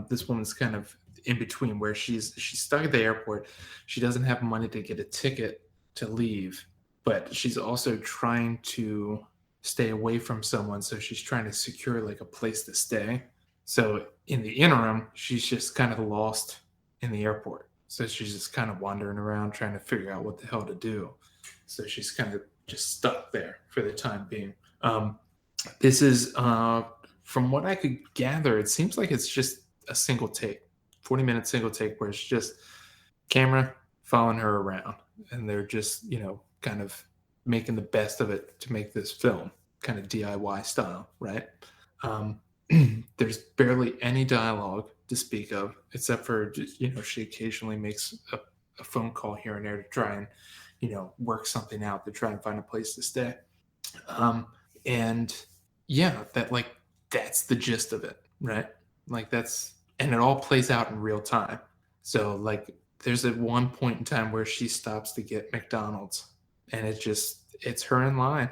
this woman's kind of in between, where she's stuck at the airport. She doesn't have money to get a ticket to leave, but she's also trying to stay away from someone, so she's trying to secure like a place to stay. So in the interim, she's just kind of lost in the airport. So she's just kind of wandering around trying to figure out what the hell to do. So she's kind of just stuck there for the time being. This is from what I could gather, it seems like it's just a single take, 40-minute single take, where it's just camera following her around, and they're just, kind of making the best of it to make this film, kind of DIY style, right? There's barely any dialogue to speak of, except for just, she occasionally makes a phone call here and there to try and, work something out, to try and find a place to stay. And yeah, that's the gist of it, right? And it all plays out in real time. So like there's at one point in time where she stops to get McDonald's, and it's her in line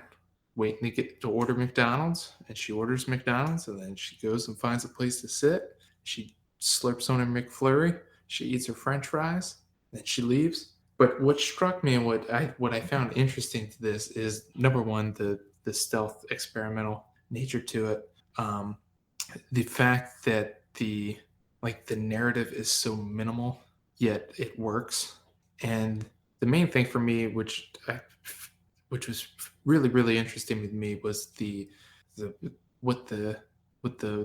waiting to order McDonald's, and she orders McDonald's, and then she goes and finds a place to sit. She slurps on her McFlurry, she eats her French fries, then she leaves. But what struck me and what I found interesting to this is, number one, the stealth experimental nature to it. The fact that the narrative is so minimal, yet it works. And the main thing for me, which was really, really interesting with me, was the what the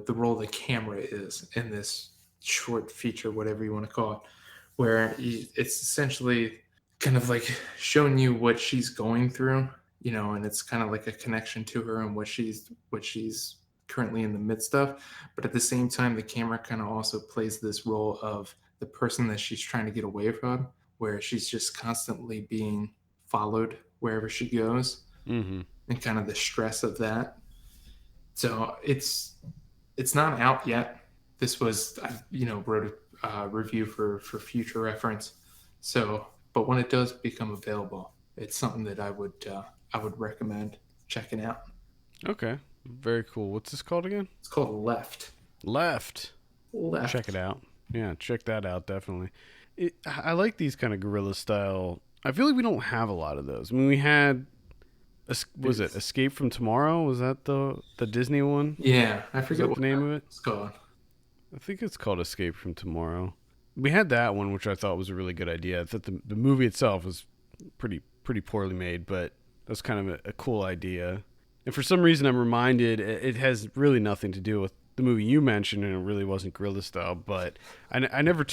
role the camera is in this short feature, whatever you want to call it, where it's essentially kind of like showing you what she's going through, and it's kind of like a connection to her and what she's currently in the midst of. But at the same time, the camera kind of also plays this role of the person that she's trying to get away from, where she's just constantly being followed wherever she goes, and kind of the stress of that. So it's not out yet. This was, wrote a review for future reference. So, but when it does become available, it's something that I would recommend checking out. Okay, very cool. What's this called again? It's called Left. Left. Check it out. Yeah, check that out, definitely. I like these kind of guerrilla style. I feel like we don't have a lot of those. I mean, we had, was it Escape from Tomorrow? Was that the Disney one? Yeah, I forget what the name of it. It's called. I think it's called Escape from Tomorrow. We had that one, which I thought was a really good idea. I thought the movie itself was pretty poorly made, but that's kind of a cool idea. And for some reason, I'm reminded it has really nothing to do with the movie you mentioned, and it really wasn't guerrilla style. But I never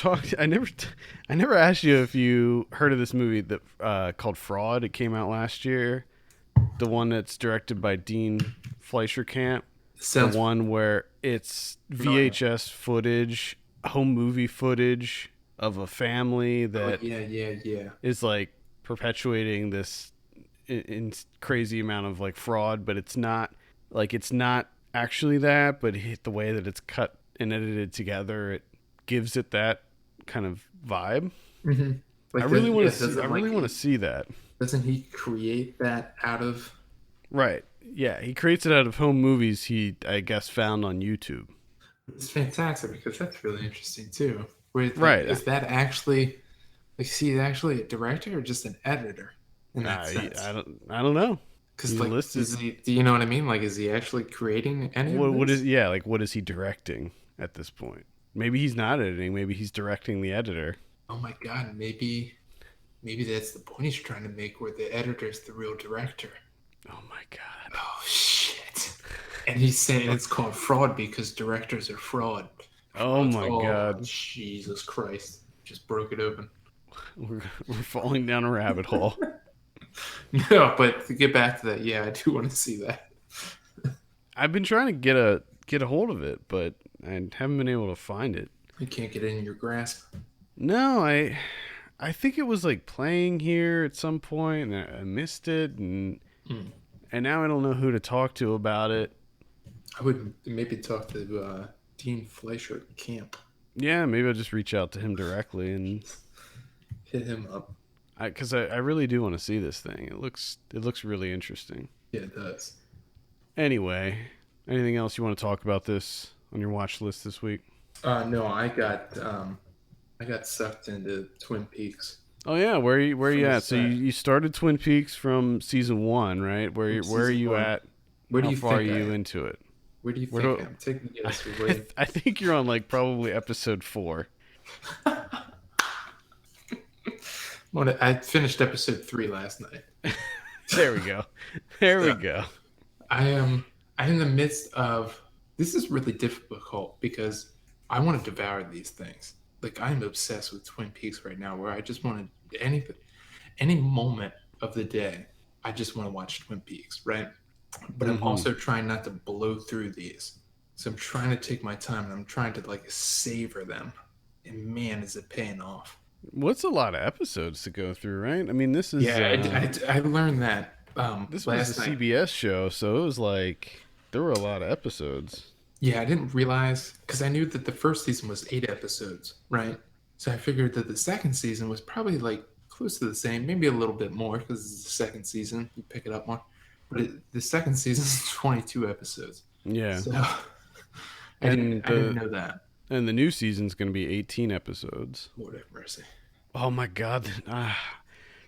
asked you if you heard of this movie that called Fraud. It came out last year. The one that's directed by Dean Fleischerkamp. The one where it's VHS footage, home movie footage of a family that is like perpetuating this in crazy amount of like fraud, but it's not actually that, but the way that it's cut and edited together, it gives it that kind of vibe. Mm-hmm. I really want to see that. Doesn't he create that out of? Right. Yeah, he creates it out of home movies he, I guess, found on YouTube. It's fantastic, because that's really interesting too. Right. Is that actually, is he actually a director or just an editor? I don't know. Because do you know what I mean? Like, is he actually creating any of this? What is he directing at this point? Maybe he's not editing. Maybe he's directing the editor. Oh my God, maybe that's the point he's trying to make, where the editor's the real director. Oh my God. Oh shit. And he's saying it's called Fraud because directors are fraud. Oh my God. Jesus Christ. Just broke it open. we're falling down a rabbit hole. No, but to get back to that, yeah, I do want to see that. I've been trying to get a hold of it, but I haven't been able to find it. You can't get it in your grasp. No, I think it was like playing here at some point, and I missed it, and now I don't know who to talk to about it. I would maybe talk to Dean Fleischer at camp. Yeah, maybe I'll just reach out to him directly and hit him up. Because I really do want to see this thing. It looks really interesting. Yeah, it does. Anyway, anything else you want to talk about this on your watch list this week? No, I got sucked into Twin Peaks. Oh yeah, where are you at? So you started Twin Peaks from season 1, right? Where are you at? Where do you How far are think you into it? Where do you think I'm taking a guess? I think you're on like probably episode 4. I finished episode 3 last night. There we go. There we go. I'm in the midst of, this is really difficult because I want to devour these things. Like, I'm obsessed with Twin Peaks right now, where I just want to, any moment of the day, I just want to watch Twin Peaks, right? But I'm also trying not to blow through these. So I'm trying to take my time and I'm trying to like savor them. And man, is it paying off. What's a lot of episodes to go through, right? I mean, this is... Yeah, I learned that this was a CBS show, so it was like, there were a lot of episodes. Yeah, I didn't realize, because I knew that the first season was 8 episodes, right? So I figured that the second season was probably like close to the same, maybe a little bit more, because it's the second season, you pick it up more. But the second season is 22 episodes. Yeah. So I didn't know that. And the new season's going to be 18 episodes. Lord have mercy. Oh my God.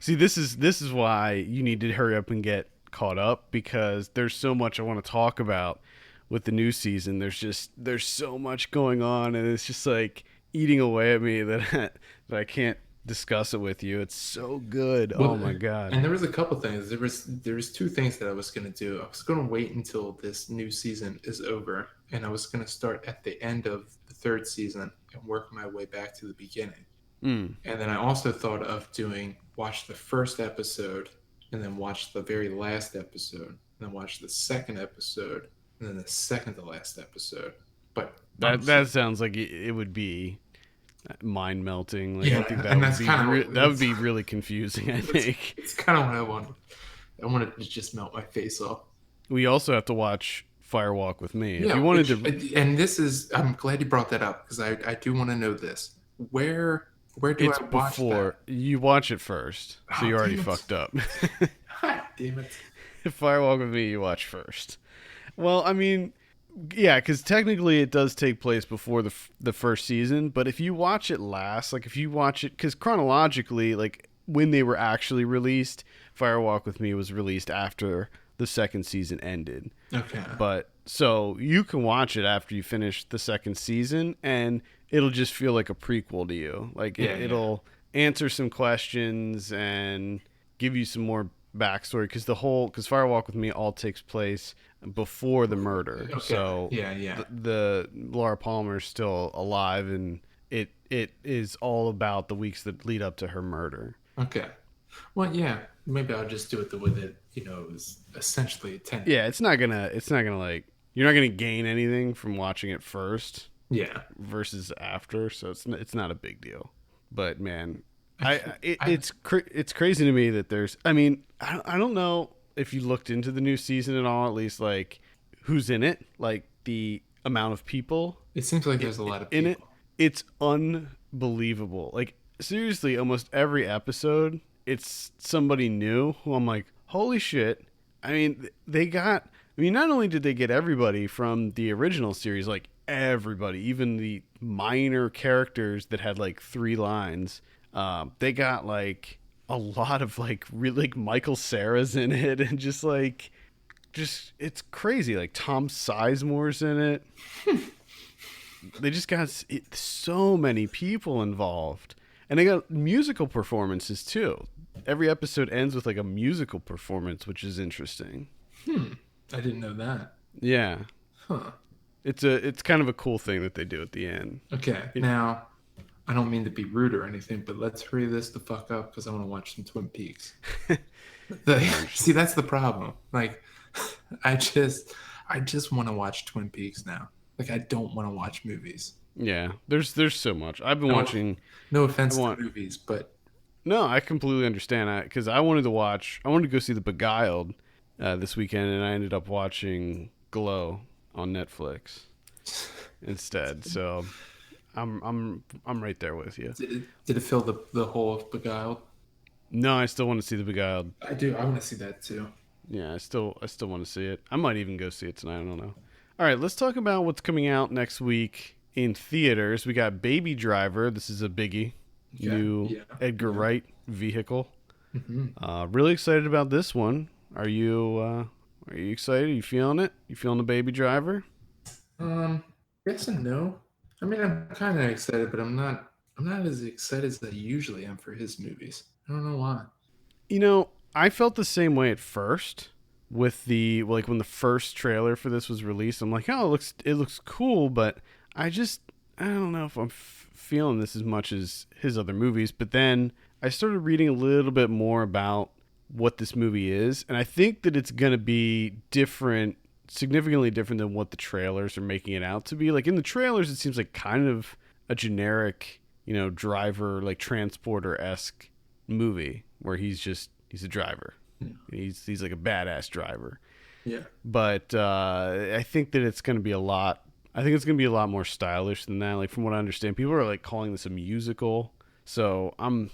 See, this is why you need to hurry up and get caught up, because there's so much I want to talk about with the new season. There's so much going on, and it's just like eating away at me that I can't discuss it with you. It's so good. Well, oh my God. And there was a couple things. There was 2 things that I was going to do. I was going to wait until this new season is over, and I was going to start at the end of the 3rd season and work my way back to the beginning. And then I also thought of watch the first episode and then watch the very last episode and then watch the second episode and then the second to last episode. But that sounds like it would be mind melting. Like, yeah, I think that would be really confusing. I think it's kind of what I wanted. I wanted to just melt my face off. We also have to watch Firewalk with Me. Yeah, if you wanted to, and I'm glad you brought that up, because I do want to know this. Where do I watch before that? You watch it first, so you already fucked up. God damn it! Firewalk with Me, you watch first. Well, I mean, yeah, because technically it does take place before the first season, but if you watch it last, like if you watch it, because chronologically, like when they were actually released, Firewalk with Me was released after the second season ended. Okay. But so you can watch it after you finish the second season, and it'll just feel like a prequel to you. Like it'll answer some questions and give you some more backstory, because Firewalk with Me all takes place before the murder. Okay. So the Laura Palmer's still alive, and it is all about the weeks that lead up to her murder. Okay. Well, yeah, maybe I'll just do it the way that it was essentially intended. Yeah, it's not gonna like, you're not gonna gain anything from watching it first. Yeah. Versus after, so it's not a big deal. But man, it's crazy to me that there's. I mean, I don't know if you looked into the new season at all. At least like who's in it, like the amount of people. It seems like there's a lot of people in it. It's unbelievable. Like seriously, almost every episode, it's somebody new who I'm like, holy shit. I mean, not only did they get everybody from the original series, like everybody, even the minor characters that had like 3 lines, they got like a lot of like really, like Michael Cera's in it, and just it's crazy. Like Tom Sizemore's in it. They just got so many people involved, and they got musical performances too. Every episode ends with like a musical performance, which is interesting. I didn't know that. Yeah. Huh. It's kind of a cool thing that they do at the end. Okay. Now, I don't mean to be rude or anything, but let's hurry this the fuck up because I want to watch some Twin Peaks. See, that's the problem. Like, I just, I just want to watch Twin Peaks now. Like, I don't want to watch movies. Yeah, there's so much. I've been No, watching. no I offense to want. movies, but No, I completely understand. Because I wanted to watch. I wanted to go see The Beguiled this weekend, and I ended up watching Glow on Netflix instead. So I'm right there with you. did it fill the hole of Beguiled? No, I still want to see The Beguiled. I do. I want to see that too. Yeah, I still want to see it. I might even go see it tonight. I don't know. All right, let's talk about what's coming out next week in theaters. We got Baby Driver. This is a biggie. Yeah, New yeah, Edgar yeah. Wright vehicle. Hmm. Really excited about this one. Are you excited? Are you feeling it? You feeling the Baby Driver? Um, yes and no. I mean, I'm kind of excited, but I'm not. I'm not as excited as I usually am for his movies. I don't know why. You know, I felt the same way at first with the like when the first trailer for this was released. I'm like, oh, it looks cool, but I don't know if I'm feeling this as much as his other movies. But then I started reading a little bit more about what this movie is, and I think that it's gonna be different, significantly different than what the trailers are making it out to be. Like in the trailers, it seems like kind of a generic, driver like transporter esque movie where he's a driver. Yeah. He's like a badass driver. Yeah. But I think that it's going to be a lot. I think it's going to be a lot more stylish than that. Like from what I understand, people are like calling this a musical. So I'm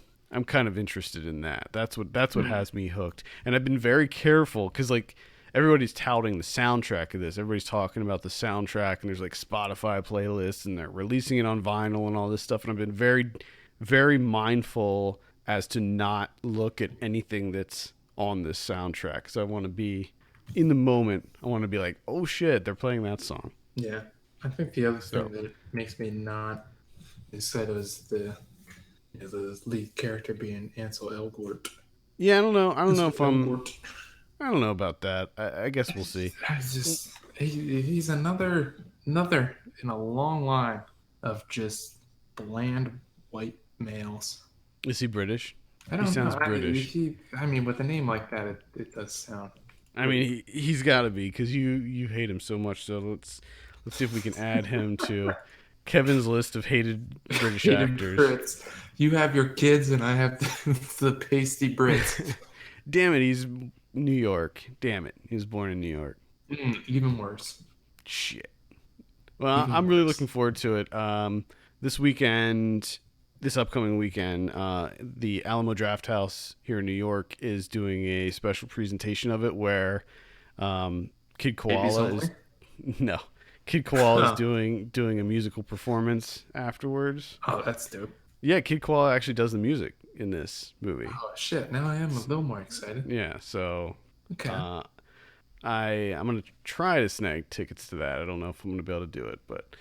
kind of interested in that. That's what has me hooked. And I've been very careful because like everybody's touting the soundtrack of this. Everybody's talking about the soundtrack, and there's like Spotify playlists, and they're releasing it on vinyl and all this stuff. And I've been very, very mindful as to not look at anything that's on this soundtrack because I want to be in the moment. I want to be like, oh shit, they're playing that song. Yeah. I think the other So thing that makes me not excited is the lead character being Ansel Elgort. yeah, I don't know. Elgort. I don't know about that. I guess we'll see. He's another in a long line of just bland white males. Is he British? I He don't know. sounds British. I mean, with a name like that, it does sound. I mean, he's got to be because you hate him so much. So let's see if we can add him to Kevin's list of hated British Hated actors. Brits. You have your kids, and I have the pasty Brits. Damn it, he's New York. Damn it, he was born in New York. Even worse. Shit. Well, Even I'm really worse. looking forward to it. This weekend, this upcoming weekend, the Alamo Drafthouse here in New York is doing a special presentation of it where Kid Babies Koala only? is no Kid Koala is Huh. doing a musical performance afterwards. Oh, that's dope. Yeah, Kid Koala actually does the music in this movie. Oh shit! Now I am a little more excited. Yeah, so Okay. I'm gonna try to snag tickets to that. I don't know if I'm gonna be able to do it, but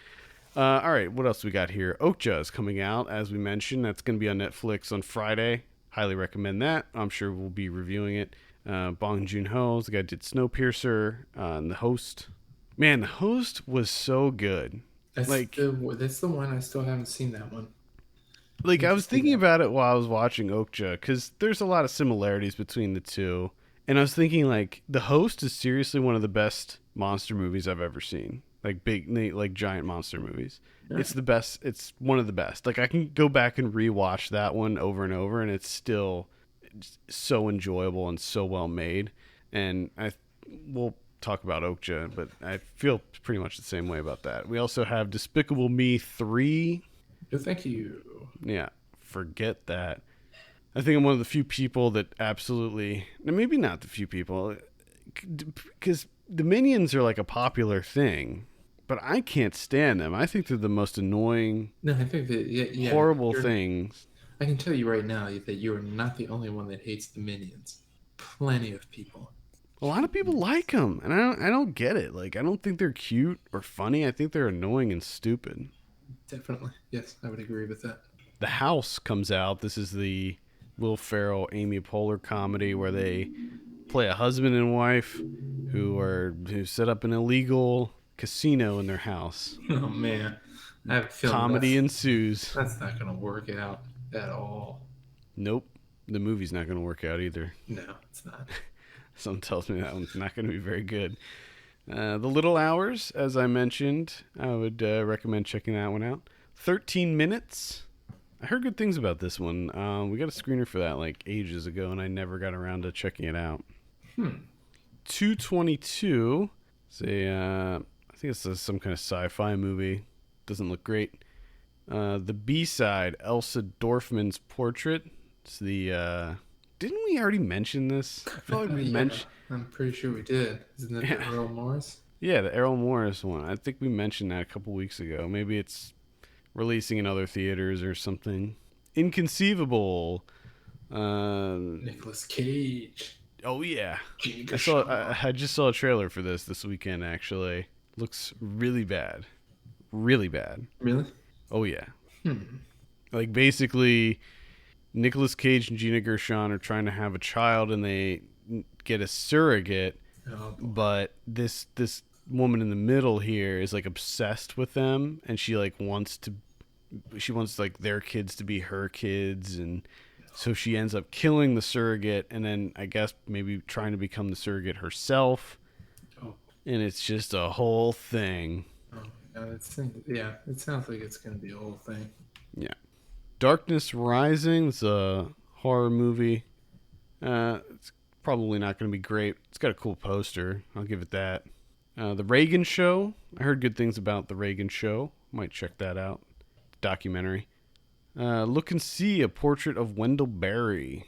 all right. What else we got here? Okja is coming out, as we mentioned. That's gonna be on Netflix on Friday. Highly recommend that. I'm sure we'll be reviewing it. Bong Joon-ho, the guy who did Snowpiercer, and the host. Man, the host was so good. That's Like, that's the one I still haven't seen that one. like Need I to was see thinking that. about it while I was watching Okja because there's a lot of similarities between the two, and I was thinking like the host is seriously one of the best monster movies I've ever seen. Like like giant monster movies. Yeah. It's the best. It's one of the best. Like I can go back and rewatch that one over and over, and it's still so enjoyable and so well made. And we'll talk about Okja, but I feel pretty much the same way about that. We also have Despicable Me 3. No, thank you. Yeah, forget that. I think I'm one of the few people that absolutely, maybe not the few people, because the Minions are like a popular thing, but I can't stand them. I think they're the most annoying, No, I think that yeah, horrible you're- things. I can tell you right now that you are not the only one that hates the Minions. Plenty of people. A lot of people like them, and I don't get it. Like, I don't think they're cute or funny. I think they're annoying and stupid. Definitely. Yes, I would agree with that. The House comes out. This is the Will Ferrell, Amy Poehler comedy where they play a husband and wife who set up an illegal casino in their house. Oh man, I have a feeling Comedy ensues. that's not going to work out at all. Nope. The movie's not going to work out either. No, it's not. Something tells me that one's not going to be very good. The Little Hours, as I mentioned, I would recommend checking that one out. 13 Minutes. I heard good things about this one. We got a screener for that like ages ago, and I never got around to checking it out. 222. I think it's some kind of sci-fi movie. Doesn't look great. The B-side, Elsa Dorfman's Portrait. It's the... didn't we already mention this? I feel like we mentioned... I'm pretty sure we did. Isn't that the Errol Morris? Yeah, the Errol Morris one. I think we mentioned that a couple weeks ago. Maybe it's releasing in other theaters or something. Inconceivable. Nicolas Cage. Oh yeah, I just saw a trailer for this weekend. Actually, looks really bad. Really bad. Really? Oh yeah. Like basically, Nicolas Cage and Gina Gershon are trying to have a child, and they get a surrogate. But this woman in the middle here is like obsessed with them, and she wants like their kids to be her kids, and so she ends up killing the surrogate, and then I guess maybe trying to become the surrogate herself. And it's just a whole thing. It sounds like it's gonna be a whole thing. Yeah. Darkness Rising. It's a horror movie. It's probably not going to be great. It's got a cool poster. I'll give it that. The Reagan Show. I heard good things about The Reagan Show. Might check that out. Documentary. Look and See, A Portrait of Wendell Berry.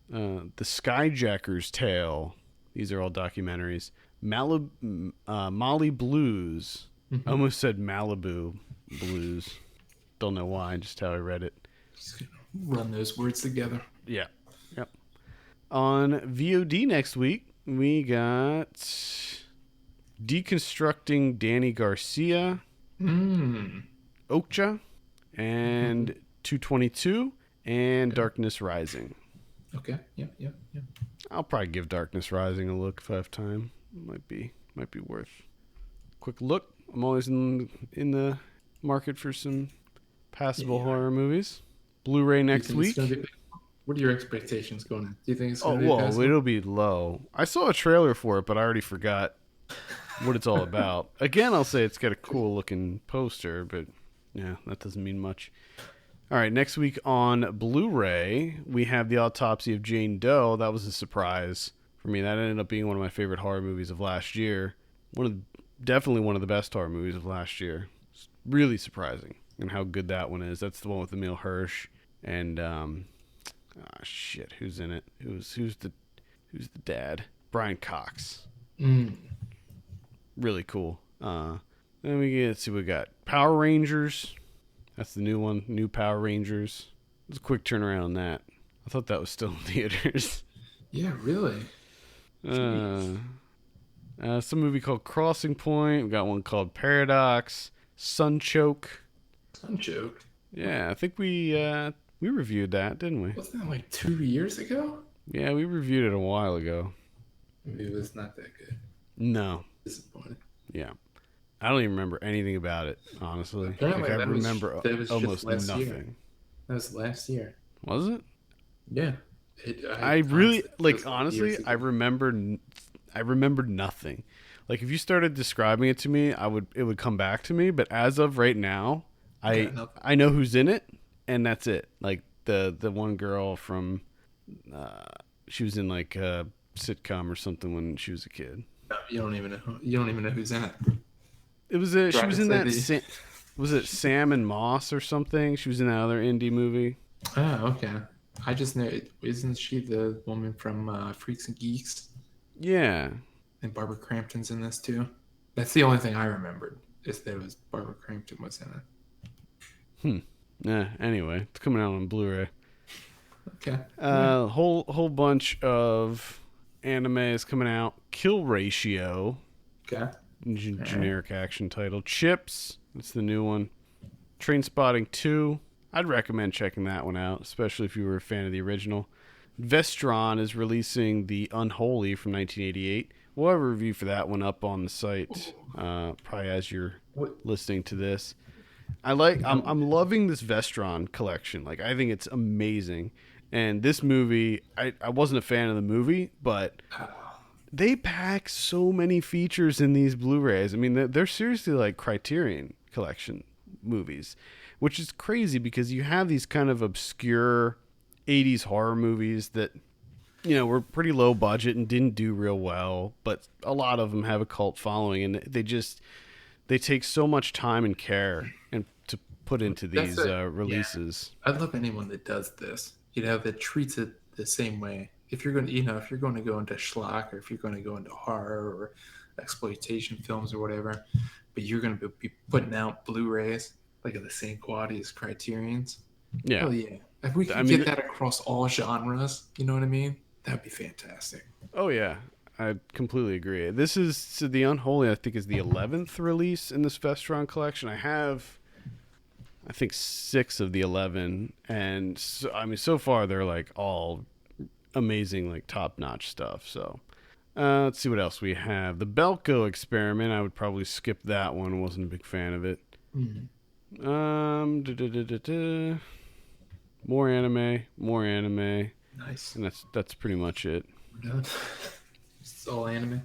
The Skyjacker's Tale. These are all documentaries. Molly Blues. I almost said Malibu Blues. Don't know why, just how I read it. Just gonna run those words together. Yeah. Yep. On VOD next week, we got Deconstructing Danny Garcia, Okja, and 222, and Darkness Rising. Okay. Yeah. I'll probably give Darkness Rising a look if I have time. Might be worth a quick look. I'm always in the market for some passable horror movies. Blu-ray next week. What are your expectations going in? Do you think it's going to be well, it'll be low. I saw a trailer for it, but I already forgot what it's all about. Again, I'll say it's got a cool looking poster, but yeah, that doesn't mean much. All right, next week on Blu-ray, we have The Autopsy of Jane Doe. That was a surprise for me. That ended up being one of my favorite horror movies of last year. Definitely one of the best horror movies of last year. It's really surprising and how good that one is. That's the one with Emil Hirsch and who's in it? Who's the dad? Brian Cox. Really cool. Then let's see what we got. Power Rangers. That's the new one. New Power Rangers. It's a quick turnaround on that. I thought that was still in theaters. Yeah, really. Some movie called Crossing Point. We got one called Paradox. Sunchoke. Sunchoke? Yeah, I think we reviewed that, didn't we? Wasn't that like 2 years ago? Yeah, we reviewed it a while ago. Maybe it was not that good. No. Disappointed. Yeah. I don't even remember anything about it, honestly. Apparently, I remember almost nothing. Year. That was last year. Was it? Yeah. I really honestly, I remembered nothing. Like if you started describing it to me, it would come back to me, but as of right now, I know who's in it and that's it. Like the one girl from she was in like a sitcom or something when she was a kid. You don't even know who's in it. She was in that was it Sam and Moss or something? She was in that other indie movie. Oh, okay. I just know, isn't she the woman from Freaks and Geeks? Yeah. And Barbara Crampton's in this too. That's the only thing I remembered, is that it was Barbara Crampton was in it. Yeah. Anyway, it's coming out on Blu-ray. Okay. Whole bunch of anime is coming out. Kill Ratio. Okay. Generic action title. Chips. That's the new one. Trainspotting 2. I'd recommend checking that one out, especially if you were a fan of the original. Vestron is releasing The Unholy from 1988. we'll have a review for that one up on the site, probably as you're What? listening to this. I'm No. loving this Vestron collection. Like, I think it's amazing. And this movie, I wasn't a fan of the movie, but they pack so many features in these Blu-rays. I mean, they're seriously like Criterion Collection movies, which is crazy because you have these kind of obscure 80s horror movies that, were pretty low budget and didn't do real well, but a lot of them have a cult following, and they take so much time and care and to put into these releases. I love anyone that does this. That treats it the same way. If you're going to, if you're going to go into schlock, or if you're going to go into horror or exploitation films or whatever, but you're going to be putting out Blu-rays like of the same quality as Criterion's. Yeah. Oh yeah. If we could get that across all genres, you know what I mean? That'd be fantastic. Oh yeah, I completely agree. This is the Unholy. I think is the 11th release in this Vestron collection. I think 6 of the 11, and so far they're like all amazing, like top notch stuff. So let's see what else we have. The Belko Experiment. I would probably skip that one. Wasn't a big fan of it. Mm-hmm. More anime. Nice. And that's pretty much it. We're done. It's all anime.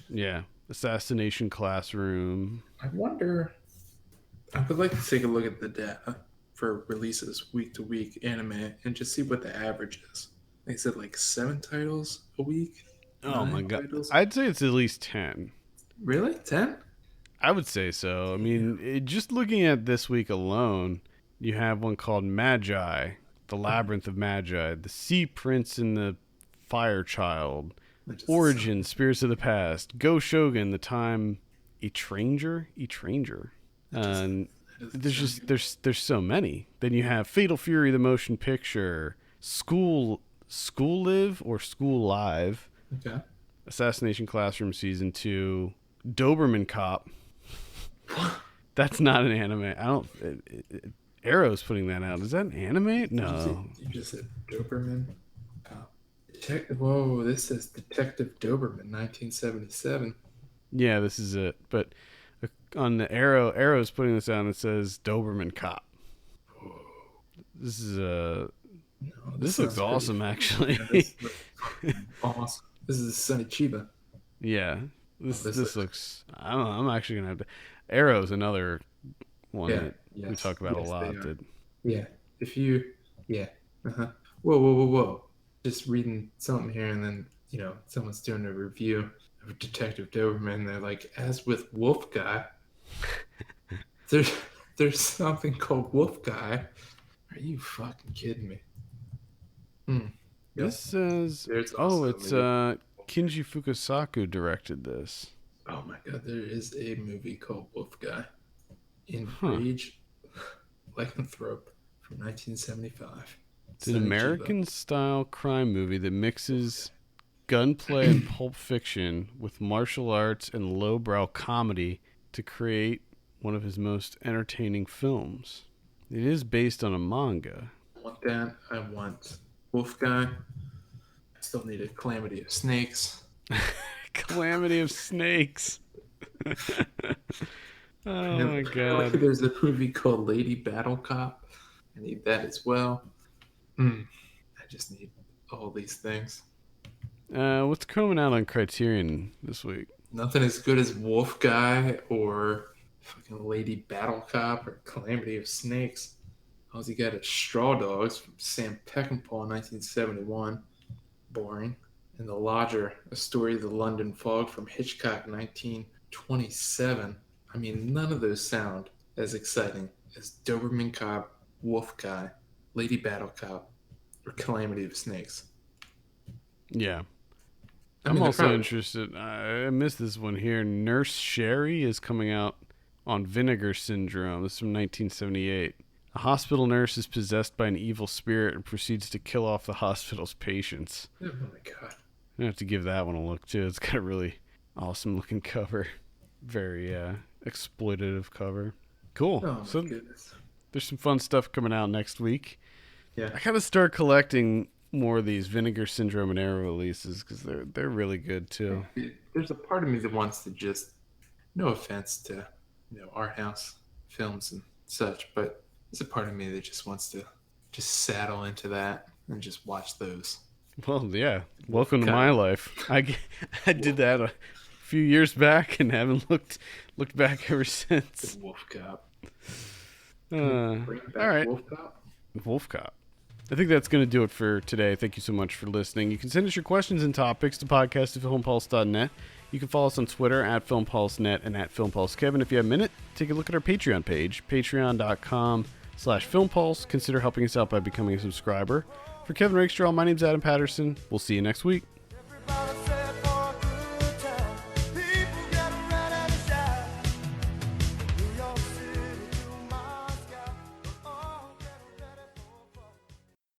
Yeah. Assassination Classroom. I would like to take a look at the data for releases week to week anime and just see what the average is. They said like 7 titles a week. Oh my god. Titles. I'd say it's at least 10. Really? 10? I would say so. I mean, just looking at this week alone, you have one called Magi, The Labyrinth of Magi, The Sea Prince and the Fire Child, Origin, Spirits of the Past, Go Shogun, The Time, Etranger. There's so many. Then you have Fatal Fury, the motion picture, School Live or School Live, Okay. Assassination Classroom Season 2, Doberman Cop. That's not an anime. I don't. Arrow's putting that out. Is that an anime? No. You just said Doberman. Whoa, this says Detective Doberman, 1977. Yeah, this is it. But on the Arrow's putting this out, and it says Doberman Cop. Whoa. This is No, this looks awesome, actually. Yeah, awesome. This is Sunny Chiba. Yeah. This looks. I don't know. I'm actually gonna have to. Arrow's another one that we talk about a lot. Yeah. If you. Yeah. Uh-huh. Whoa. Just reading something here, and then, someone's doing a review of Detective Doberman. They're like, as with Wolf Guy, there's something called Wolf Guy. Are you fucking kidding me? This says. It's Kinji Fukasaku directed this. Oh my god, there is a movie called Wolf Guy. In Rage, Lycanthrope from 1975. It's an American-style crime movie that mixes gunplay and Pulp Fiction with martial arts and lowbrow comedy to create one of his most entertaining films. It is based on a manga. I want that. I want Wolf Guy. I still need a Calamity of Snakes. Calamity of Snakes. Oh my god. There's a movie called Lady Battle Cop. I need that as well. I just need all these things. What's coming out on Criterion this week? Nothing as good as Wolf Guy or fucking Lady Battle Cop or Calamity of Snakes. All you got is Straw Dogs from Sam Peckinpah in 1971. Boring. And The Lodger, A Story of the London Fog from Hitchcock 1927. I mean, none of those sound as exciting as Doberman Cop, Wolf Guy, Lady Battle Cop, or Calamity of Snakes. Yeah. I'm also interested. I missed this one here. Nurse Sherry is coming out on Vinegar Syndrome. This is from 1978. A hospital nurse is possessed by an evil spirit and proceeds to kill off the hospital's patients. Oh my god. I have to give that one a look too. It's got a really awesome looking cover. Very exploitative cover. Cool. Oh my goodness. There's some fun stuff coming out next week. Yeah. I gotta start collecting more of these Vinegar Syndrome and Arrow releases because they're really good too. There's a part of me that wants to just, no offense to, art house films and such, but there's a part of me that just wants to just saddle into that and just watch those. Well, yeah. Welcome to my life. I did that a few years back and haven't looked back ever since. The Wolf Cop. All right. Wolf Cop. Wolf Cop. I think that's going to do it for today. Thank you so much for listening. You can send us your questions and topics to podcast@filmpulse.net. You can follow us on Twitter @FilmPulseNet and @FilmPulseKevin. If you have a minute, take a look at our Patreon page, patreon.com/FilmPulse. Consider helping us out by becoming a subscriber. For Kevin Rakestraw, my name's Adam Patterson. We'll see you next week.